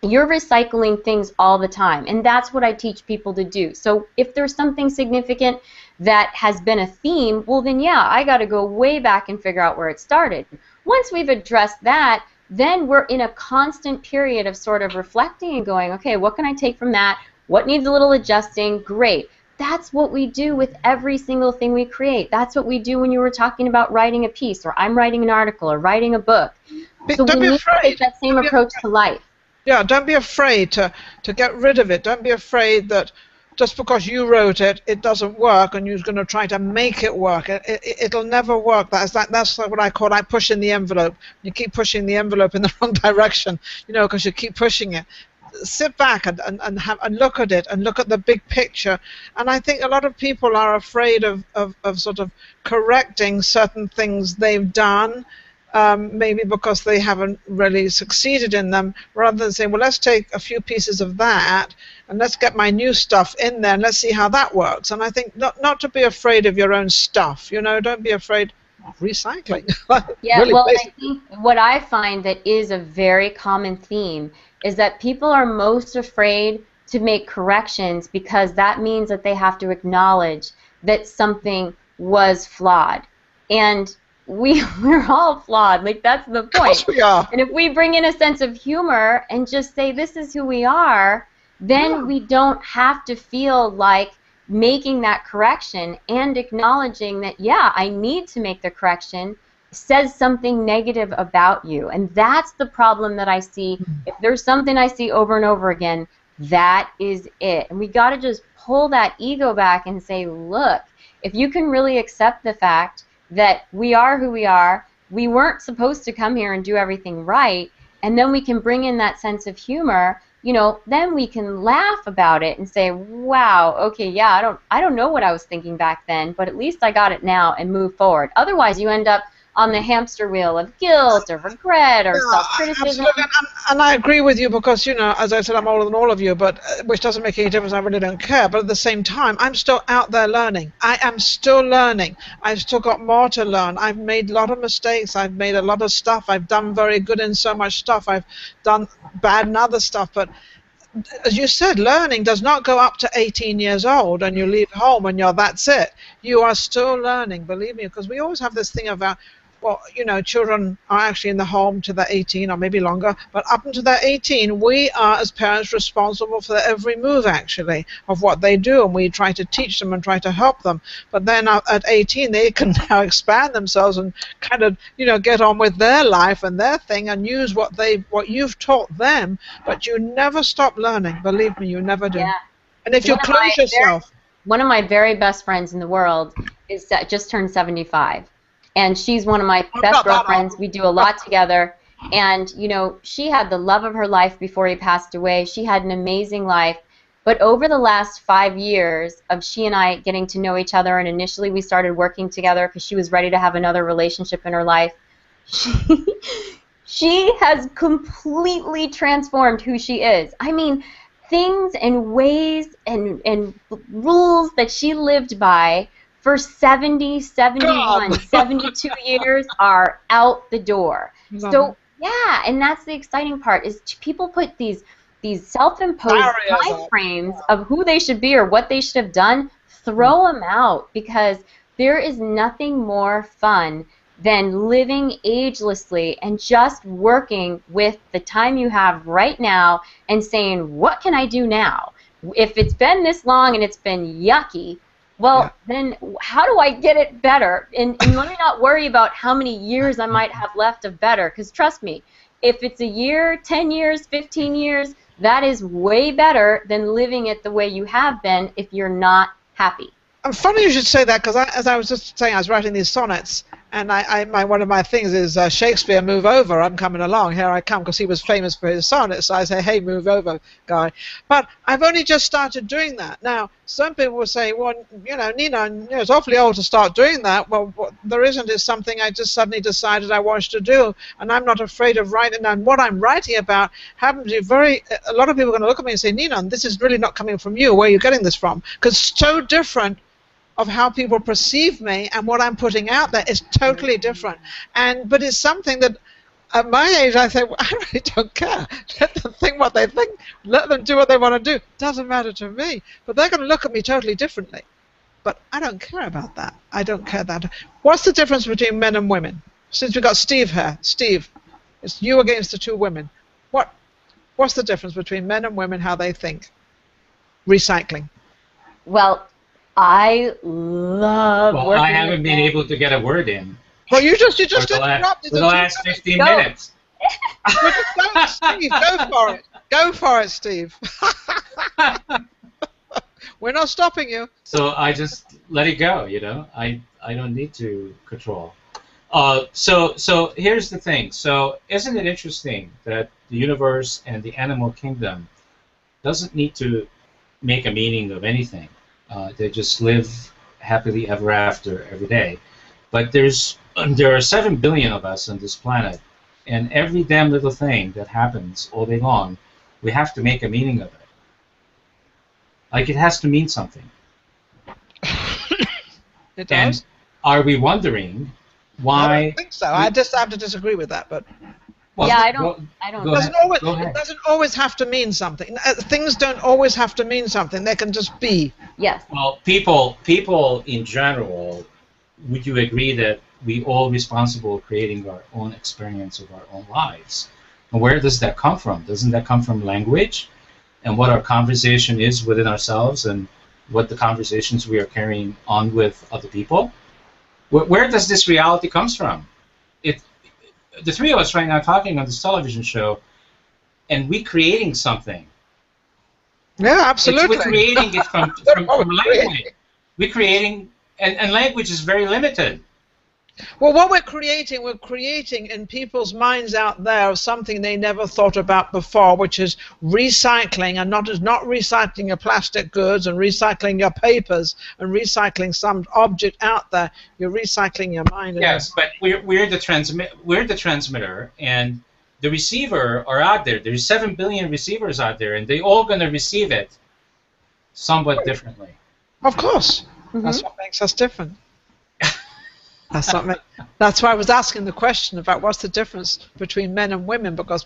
you're recycling things all the time, and that's what I teach people to do. So if there's something significant that has been a theme, well then yeah, I got to go way back and figure out where it started. Once we've addressed that, then we're in a constant period of sort of reflecting and going, okay, what can I take from that? What needs a little adjusting? Great. That's what we do with every single thing we create. That's what we do when you were talking about writing a piece, or I'm writing an article, or writing a book. So we need to take that same approach to life. Yeah, don't be afraid to get rid of it. Don't be afraid that just because you wrote it, it doesn't work, and you're going to try to make it work. It'll never work. That's what I call pushing the envelope. You keep pushing the envelope in the wrong direction, because you keep pushing it. Sit back and look at it and look at the big picture. And I think a lot of people are afraid of sort of correcting certain things they've done. Maybe because they haven't really succeeded in them, rather than saying, well, let's take a few pieces of that and let's get my new stuff in there and let's see how that works. And I think not to be afraid of your own stuff, don't be afraid of recycling. Yeah, really, well, I think what I find that is a very common theme is that people are most afraid to make corrections because that means that they have to acknowledge that something was flawed. And we're all flawed. Like, that's the point. Of course we are. And if we bring in a sense of humor and just say this is who we are, then we don't have to feel like making that correction and acknowledging that, yeah, I need to make the correction says something negative about you. And that's the problem that I see. If there's something I see over and over again, that is it. And we got to just pull that ego back and say, look, if you can really accept the fact that we are who we are, we weren't supposed to come here and do everything right, and then we can bring in that sense of humor, then we can laugh about it and say, wow, okay, yeah, I don't know what I was thinking back then, but at least I got it now, and move forward. Otherwise, you end up on the hamster wheel of guilt or regret or Yeah, self-criticism. absolutely. And I agree with you because, you know, as I said, I'm older than all of you, but which doesn't make any difference. I really don't care. But at the same time, I'm still out there learning. I am still learning. I've still got more to learn. I've made a lot of mistakes. I've made a lot of stuff. I've done very good in so much stuff. I've done bad in other stuff. But as you said, learning does not go up to 18 years old and you leave home and that's it. You are still learning, believe me, because we always have this thing about, well, you know, children are actually in the home to they're 18 or maybe longer, but up until they're 18, we are as parents responsible for every move actually of what they do, and we try to teach them and try to help them. But then at 18, they can now expand themselves and kind of, you know, get on with their life and their thing and use what you've taught them. But you never stop learning, believe me, you never do. Yeah. And if you close yourself. One of my very best friends in the world is just turned 75. And she's one of my best girlfriends. We do a lot together. And, you know, she had the love of her life before he passed away. She had an amazing life. But over the last 5 years of she and I getting to know each other, and initially we started working together because she was ready to have another relationship in her life, she has completely transformed who she is. I mean, things and ways and rules that she lived by for 70, 71, God. 72 years are out the door. So, yeah, and that's the exciting part is people put these self-imposed time frames of who they should be or what they should have done, throw them out, because there is nothing more fun than living agelessly and just working with the time you have right now and saying, what can I do now? If it's been this long and it's been yucky, well, then how do I get it better? And let me not worry about how many years I might have left of better, because trust me, if it's a year, 10 years, 15 years, that is way better than living it the way you have been if you're not happy. I'm funny you should say that, because as I was just saying, I was writing these sonnets, and one of my things is Shakespeare, move over, I'm coming along, here I come, because he was famous for his sonnets, so I say, hey, move over, guy. But I've only just started doing that. Now, some people will say, well, you know, Nina, it's awfully old to start doing that. Well, what there isn't is something I just suddenly decided I wanted to do, and I'm not afraid of writing. And what I'm writing about happens to be a lot of people are going to look at me and say, Nina, this is really not coming from you. Where are you getting this from? Because it's so different of how people perceive me, and what I'm putting out there is totally different. But it's something that at my age I say, well, I really don't care. Let them think what they think. Let them do what they want to do. Doesn't matter to me. But they're going to look at me totally differently. But I don't care about that. I don't care that. What's the difference between men and women? Since we've got Steve here. Steve, it's you against the two women. What's the difference between men and women, how they think? Recycling. Well, I love working. I haven't been able to get a word in. Well, you just interrupted for the last 15 minutes. Go, Steve, go for it. Go for it, Steve. We're not stopping you. So I just let it go, you know. I don't need to control. So here's the thing. So isn't it interesting that the universe and the animal kingdom doesn't need to make a meaning of anything? They just live happily ever after every day. But there are 7 billion of us on this planet, and every damn little thing that happens all day long, we have to make a meaning of it. Like, it has to mean something. It does. And are we wondering why? I don't think so. I just have to disagree with that, but. Well, yeah, I don't. It doesn't always have to mean something. Things don't always have to mean something. They can just be. Yes. Well, people in general, would you agree that we all responsible for creating our own experience of our own lives? And where does that come from? Doesn't that come from language and what our conversation is within ourselves and what the conversations we are carrying on with other people? Where does this reality comes from? The three of us right now talking on this television show, and we creating something. Yeah, absolutely. We're creating it from language. We're creating, and language is very limited. Well, what we're creating in people's minds out there something they never thought about before, which is recycling, and not recycling your plastic goods and recycling your papers and recycling some object out there. You're recycling your mind. Yes, but we're the transmitter, and the receiver are out there. There's 7 billion receivers out there, and they all going to receive it somewhat differently. Of course. That's what makes us different. That's why I was asking the question about what's the difference between men and women, because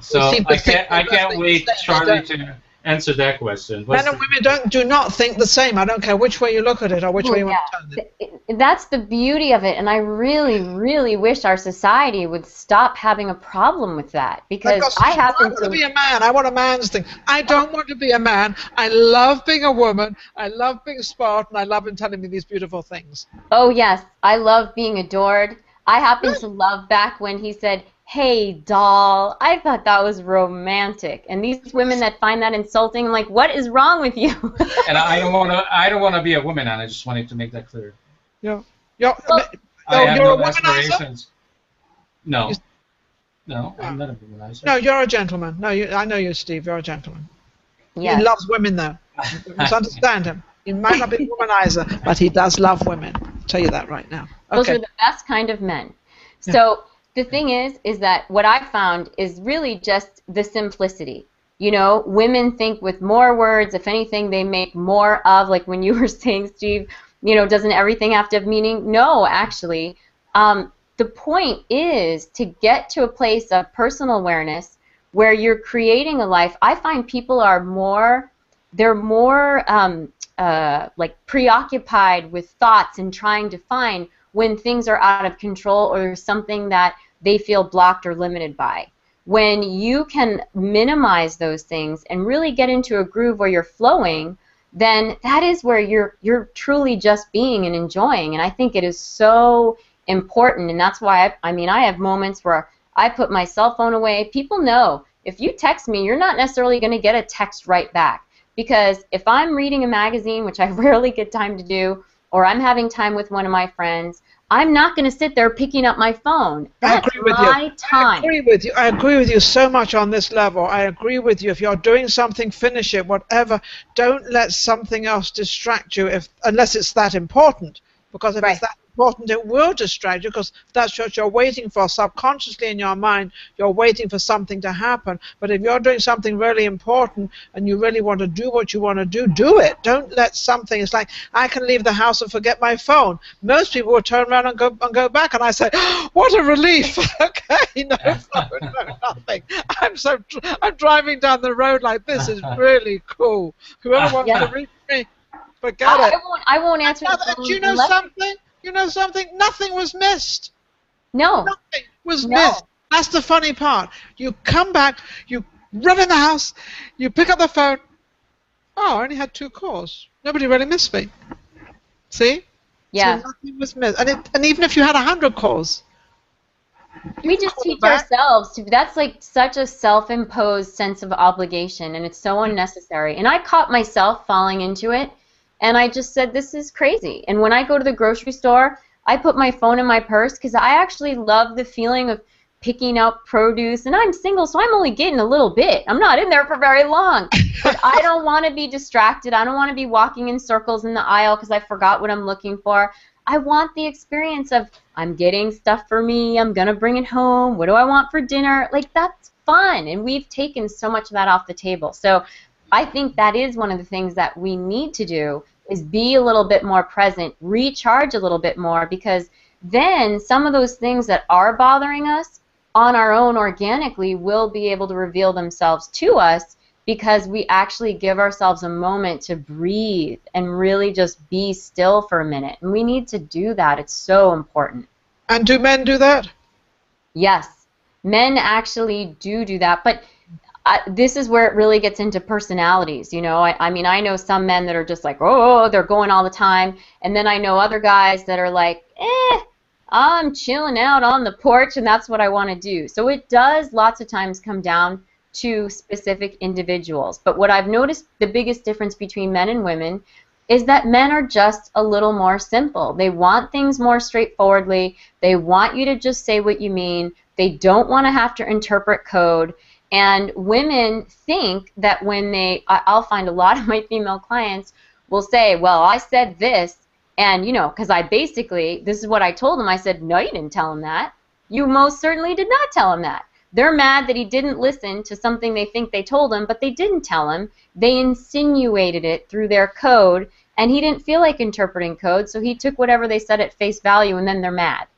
so I can't wait, Charlie, to answer that question. Men and women do not think the same. I don't care which way you look at it or which way you want to turn it. That's the beauty of it, and I really, really wish our society would stop having a problem with that, because I happen to be a man. I want a man's thing. I don't want to be a man. I love being a woman. I love being smart, and I love him telling me these beautiful things. Oh yes, I love being adored. I happen to love back when he said, "Hey, doll." I thought that was romantic. And these women that find that insulting, I'm like, what is wrong with you? And I don't want to be a woman, and I just wanted to make that clear. You're I have no aspirations. No, I'm not a womanizer. No, you're a gentleman. No, I know you, Steve. You're a gentleman. Yes. He loves women, though. You must understand him. He might not be a womanizer, but he does love women. I'll tell you that right now. Okay. Those are the best kind of men. So the thing is that what I found is really just the simplicity. You know, women think with more words. If anything, they make more of, like when you were saying, Steve, you know, doesn't everything have to have meaning? No, actually. The point is to get to a place of personal awareness where you're creating a life. I find people are more like preoccupied with thoughts and trying to find when things are out of control or something that they feel blocked or limited by. When you can minimize those things and really get into a groove where you're flowing, then that is where you're truly just being and enjoying. And I think it is so important, and that's why I have moments where I put my cell phone away. People know if you text me, you're not necessarily going to get a text right back. Because if I'm reading a magazine, which I rarely get time to do, or I'm having time with one of my friends, I'm not going to sit there picking up my phone. That's my time. I agree with you. I agree with you so much on this level. I agree with you. If you're doing something, finish it, whatever. Don't let something else distract you unless it's that important. Because if it's that important, it will distract you, because that's what you're waiting for. Subconsciously in your mind, you're waiting for something to happen. But if you're doing something really important and you really want to do what you want to do it. Don't let something, it's like, I can leave the house and forget my phone. Most people will turn around and go back, and I say, oh, what a relief. Okay, no phone, no nothing. I'm driving down the road like this is really cool. Whoever wants to reach me, forget it. I won't answer the phone. Do you know something? You know something? Nothing was missed. No. Nothing was missed. That's the funny part. You come back, you run in the house, you pick up the phone. Oh, I only had 2 calls. Nobody really missed me. See? Yeah. So nothing was missed. And even if you had 100 calls. We just teach ourselves to. That's like such a self-imposed sense of obligation, and it's so unnecessary. And I caught myself falling into it. And I just said, this is crazy. And when I go to the grocery store, I put my phone in my purse because I actually love the feeling of picking out produce. And I'm single, so I'm only getting a little bit. I'm not in there for very long. But I don't want to be distracted. I don't want to be walking in circles in the aisle because I forgot what I'm looking for. I want the experience of, I'm getting stuff for me. I'm going to bring it home. What do I want for dinner? Like, that's fun. And we've taken so much of that off the table. So I think that is one of the things that we need to do, is be a little bit more present, recharge a little bit more, because then some of those things that are bothering us on our own organically will be able to reveal themselves to us, because we actually give ourselves a moment to breathe and really just be still for a minute. And we need to do that. It's so important. And do men do that? Yes. Men actually do that. But this is where it really gets into personalities, you know. I mean, I know some men that are just like, oh, they're going all the time. And then I know other guys that are like, I'm chilling out on the porch and that's what I want to do. So it does lots of times come down to specific individuals. But what I've noticed, the biggest difference between men and women is that men are just a little more simple. They want things more straightforwardly. They want you to just say what you mean. They don't want to have to interpret code. And women think that when I'll find a lot of my female clients will say, well, I said this, and, you know, because this is what I told him. I said, no, you didn't tell him that. You most certainly did not tell him that. They're mad that he didn't listen to something they think they told him, but they didn't tell him. They insinuated it through their code, and he didn't feel like interpreting code, so he took whatever they said at face value, and then they're mad.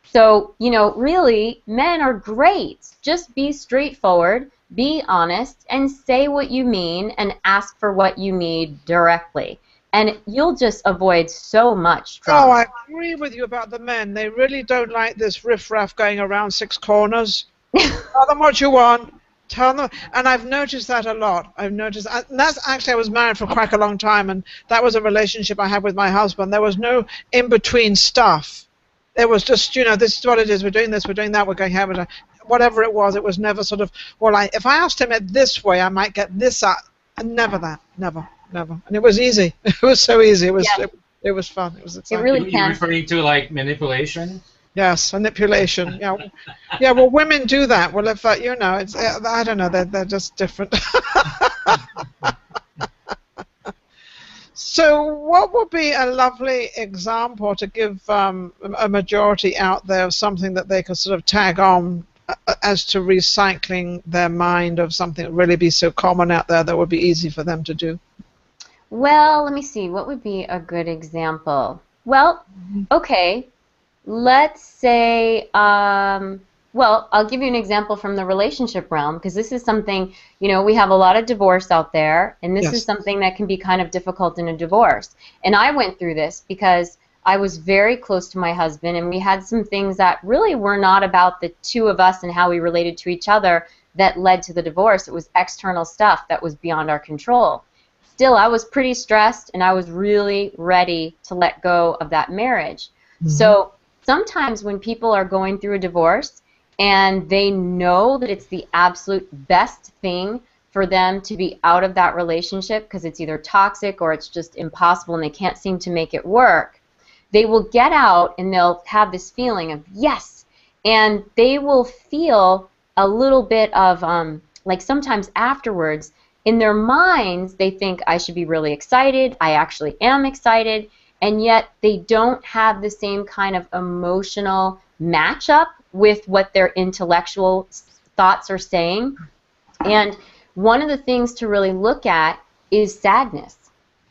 So, you know, really, men are great. Just be straightforward, be honest, and say what you mean, and ask for what you need directly. And you'll just avoid so much trouble. Oh, I agree with you about the men. They really don't like this riffraff going around six corners. Tell them what you want. Tell them, and I've noticed that a lot. And that's actually, I was married for quite a long time, and that was a relationship I had with my husband. There was no in-between stuff. It was just, you know, this is what it is. We're doing this, we're doing that, we're going here, whatever it was never sort of, well, if I asked him it this way, I might get this out. And never that, never. And it was easy. It was so easy. It was it was fun. It was exciting. It really can. You're referring to like manipulation? Yes, manipulation. Yeah, yeah. Well, women do that. Well, if you know, it's I don't know. They're just different. So, what would be a lovely example to give a majority out there of something that they could sort of tag on as to recycling their mind of something that really be so common out there that would be easy for them to do? Well, let me see. What would be a good example? Well, okay. Let's say, well, I'll give you an example from the relationship realm, because this is something, you know, we have a lot of divorce out there, and this is something that can be kind of difficult in a divorce. And I went through this because I was very close to my husband, and we had some things that really were not about the two of us and how we related to each other that led to the divorce. It was external stuff that was beyond our control. Still, I was pretty stressed, and I was really ready to let go of that marriage. So sometimes when people are going through a divorce and they know that it's the absolute best thing for them to be out of that relationship because it's either toxic or it's just impossible and they can't seem to make it work, they will get out and they'll have this feeling of yes, and they will feel a little bit of like sometimes afterwards in their minds they think I should be really excited, I actually am excited, and yet they don't have the same kind of emotional matchup with what their intellectual thoughts are saying. And one of the things to really look at is sadness,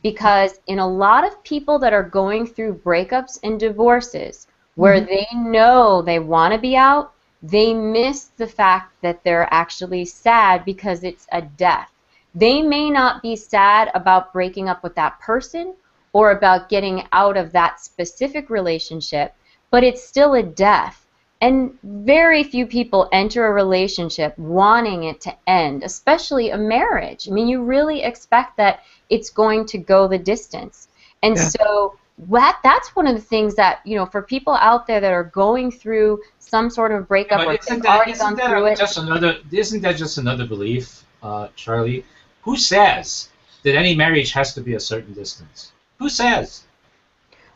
because in a lot of people that are going through breakups and divorces where they know they want to be out, they miss the fact that they're actually sad because it's a death. They may not be sad about breaking up with that person or about getting out of that specific relationship, but it's still a death. And very few people enter a relationship wanting it to end, especially a marriage. I mean, you really expect that it's going to go the distance. And so that's one of the things that, you know, for people out there that are going through some sort of breakup or they've already gone through it. Isn't that just another belief, Charlie? Who says that any marriage has to be a certain distance? Who says?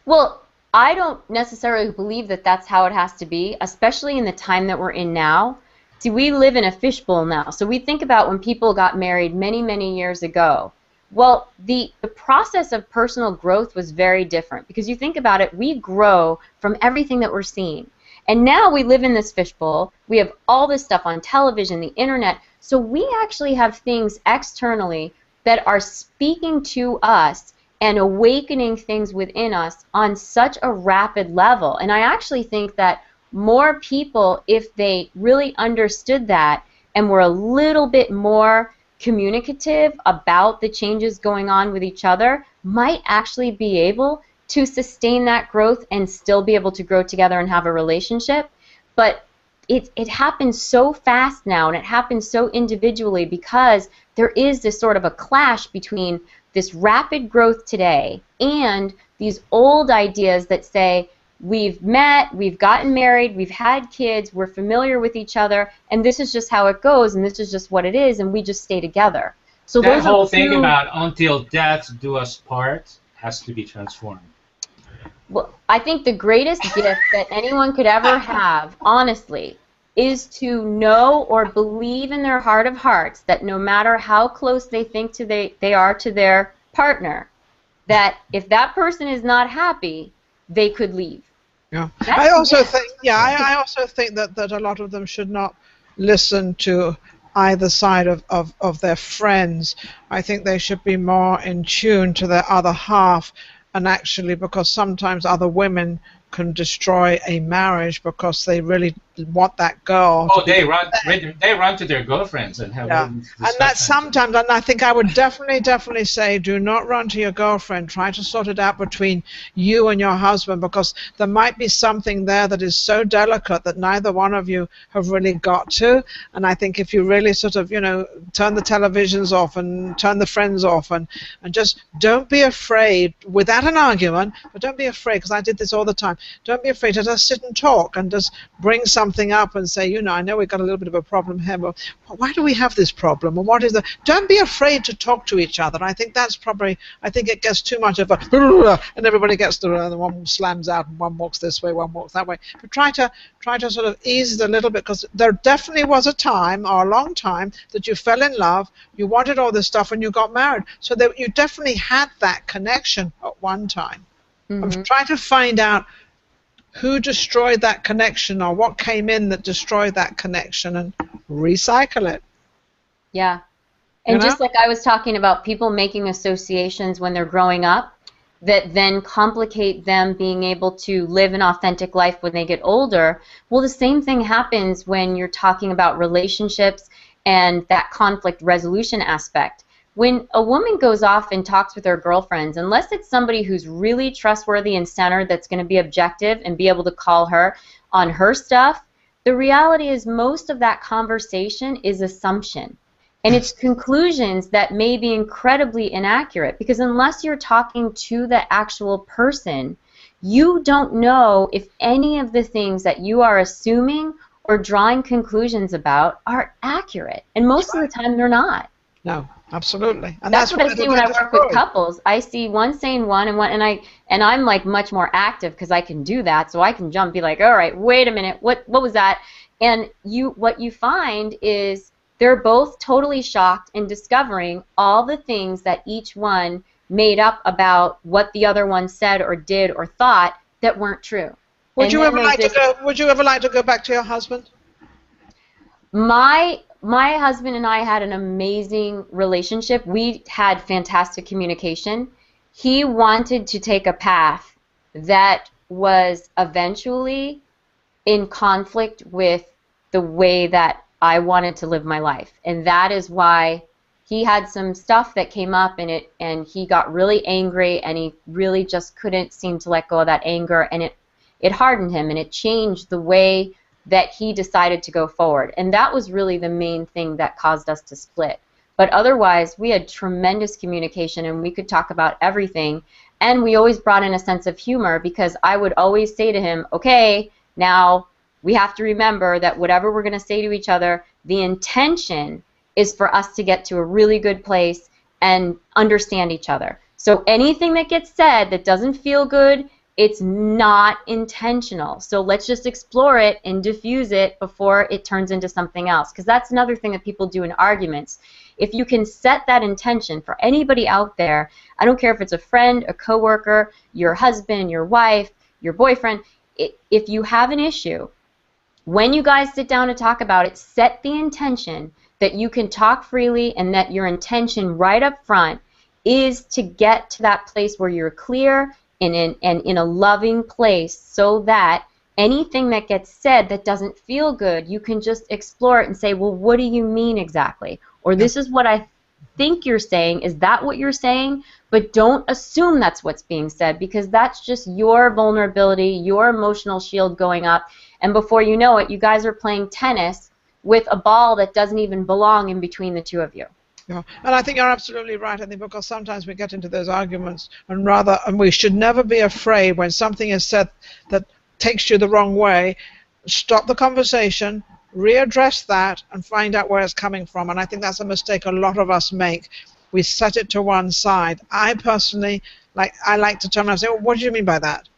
Well, I don't necessarily believe that that's how it has to be, especially in the time that we're in now. See, we live in a fishbowl now. So we think about when people got married many, many years ago. Well, the process of personal growth was very different, because you think about it, we grow from everything that we're seeing. And now we live in this fishbowl. We have all this stuff on television, the internet. So we actually have things externally that are speaking to us and awakening things within us on such a rapid level. And I actually think that more people, if they really understood that and were a little bit more communicative about the changes going on with each other, might actually be able to sustain that growth and still be able to grow together and have a relationship. But it happens so fast now, and it happens so individually, because there is this sort of a clash between this rapid growth today and these old ideas that say we've met, we've gotten married, we've had kids, we're familiar with each other, and this is just how it goes, and this is just what it is, and we just stay together. So that whole thing about until death do us part has to be transformed? Well, I think the greatest gift that anyone could ever have, honestly, is to know or believe in their heart of hearts that no matter how close they think they are to their partner, that if that person is not happy, they could leave. Yeah, That's I also it. think. Yeah, I also think that a lot of them should not listen to either side of their friends. I think they should be more in tune to their other half, and actually, because sometimes other women can destroy a marriage because they really want that girl to Oh, be. they run to their girlfriends and have all Yeah, these and that discussions. sometimes, and I think I would definitely say, do not run to your girlfriend. Try to sort it out between you and your husband, because there might be something there that is so delicate that neither one of you have really got to. And I think if you really sort of, turn the televisions off and turn the friends off, and just don't be afraid without an argument, but don't be afraid, because I did this all the time. Don't be afraid to just sit and talk and just bring something up and say, I know we've got a little bit of a problem here, but why do we have this problem, and what is the? Don't be afraid to talk to each other. I think that's probably. I think it gets too much of a, and everybody gets to, and one slams out, and one walks this way, one walks that way. But try to sort of ease it a little bit, because there definitely was a time, or a long time, that you fell in love, you wanted all this stuff, and you got married. So that you definitely had that connection at one time. I'm trying to find out who destroyed that connection, or what came in that destroyed that connection, and recycle it. Yeah. And just like I was talking about people making associations when they're growing up that then complicate them being able to live an authentic life when they get older, well, the same thing happens when you're talking about relationships and that conflict resolution aspect. When a woman goes off and talks with her girlfriends, unless it's somebody who's really trustworthy and centered that's going to be objective and be able to call her on her stuff, the reality is most of that conversation is assumption. And it's conclusions that may be incredibly inaccurate, because unless you're talking to the actual person, you don't know if any of the things that you are assuming or drawing conclusions about are accurate. And most of the time they're not. No, absolutely. And that's what I see when I work with couples. I see one saying one and I'm like much more active because I can do that, so I can jump and be like, all right, wait a minute, what was that? And what you find is they're both totally shocked in discovering all the things that each one made up about what the other one said or did or thought that weren't true. Would you ever like to go back to your husband? My husband and I had an amazing relationship. We had fantastic communication. He wanted to take a path that was eventually in conflict with the way that I wanted to live my life. And that is why he had some stuff that came up and he got really angry, and he really just couldn't seem to let go of that anger, and it hardened him, and it changed the way that he decided to go forward. And that was really the main thing that caused us to split. But otherwise, we had tremendous communication, and we could talk about everything. And we always brought in a sense of humor, because I would always say to him, okay, now we have to remember that whatever we're going to say to each other, the intention is for us to get to a really good place and understand each other. So anything that gets said that doesn't feel good, it's not intentional. So let's just explore it and diffuse it before it turns into something else. Because that's another thing that people do in arguments. If you can set that intention for anybody out there, I don't care if it's a friend, a coworker, your husband, your wife, your boyfriend, if you have an issue, when you guys sit down to talk about it, set the intention that you can talk freely, and that your intention right up front is to get to that place where you're clear and in a loving place, so that anything that gets said that doesn't feel good, you can just explore it and say, well, what do you mean exactly? Or this is what I think you're saying. Is that what you're saying? But don't assume that's what's being said, because that's just your vulnerability, your emotional shield going up. And before you know it, you guys are playing tennis with a ball that doesn't even belong in between the two of you. Yeah, and I think you're absolutely right. I think because sometimes we get into those arguments, and we should never be afraid when something is said that takes you the wrong way. Stop the conversation, readdress that, and find out where it's coming from. And I think that's a mistake a lot of us make. We set it to one side. I personally Like, I like to turn around and say, well, what do you mean by that?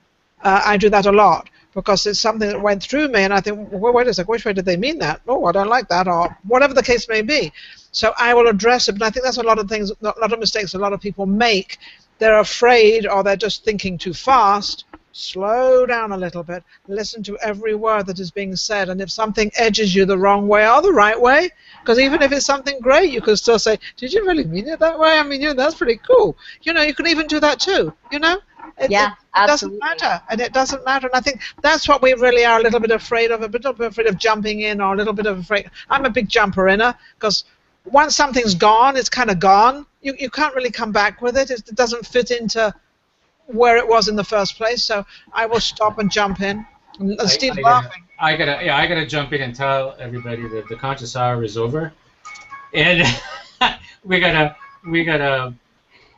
I do that a lot because it's something that went through me, and I think, well, wait a second, which way did they mean that? Oh, I don't like that, or whatever the case may be. So I will address it, but I think that's a lot of things, a lot of mistakes a lot of people make. They're afraid, or they're just thinking too fast. Slow down a little bit. Listen to every word that is being said, and if something edges you the wrong way or the right way, because even if it's something great, you can still say, "Did you really mean it that way? I mean, that's pretty cool." You can even do that too. Yeah, it doesn't absolutely. matter, and it doesn't matter. And I think that's what we really are a little bit afraid of, a little bit afraid of jumping in, or a little bit of afraid. I'm a big jumper inner, because once something's gone, it's kind of gone. You can't really come back with it. It doesn't fit into where it was in the first place. So I will stop and jump in. And Steve's laughing. I gotta jump in and tell everybody that the conscious hour is over, and we gotta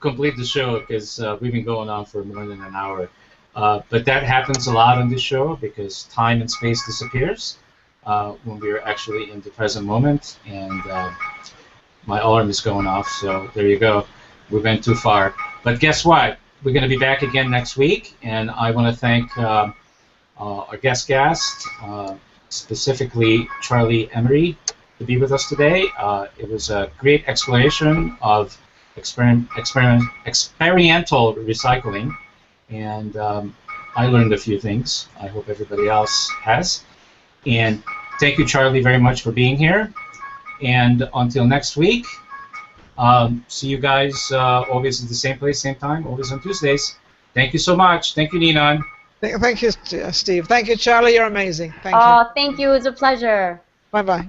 complete the show because we've been going on for more than an hour. But that happens a lot on this show because time and space disappears when we're actually in the present moment, and my alarm is going off. So there you go. We went too far. But guess what? We're going to be back again next week, and I want to thank our guest, specifically Charlie Emery, to be with us today. It was a great exploration of experiential recycling, and I learned a few things. I hope everybody else has. And thank you, Charlie, very much for being here. And until next week, see you guys always at the same place, same time, always on Tuesdays. Thank you so much. Thank you, Ninan. Thank you, Steve. Thank you, Charlie. You're amazing. Thank you. Oh, thank you. It was a pleasure. Bye-bye.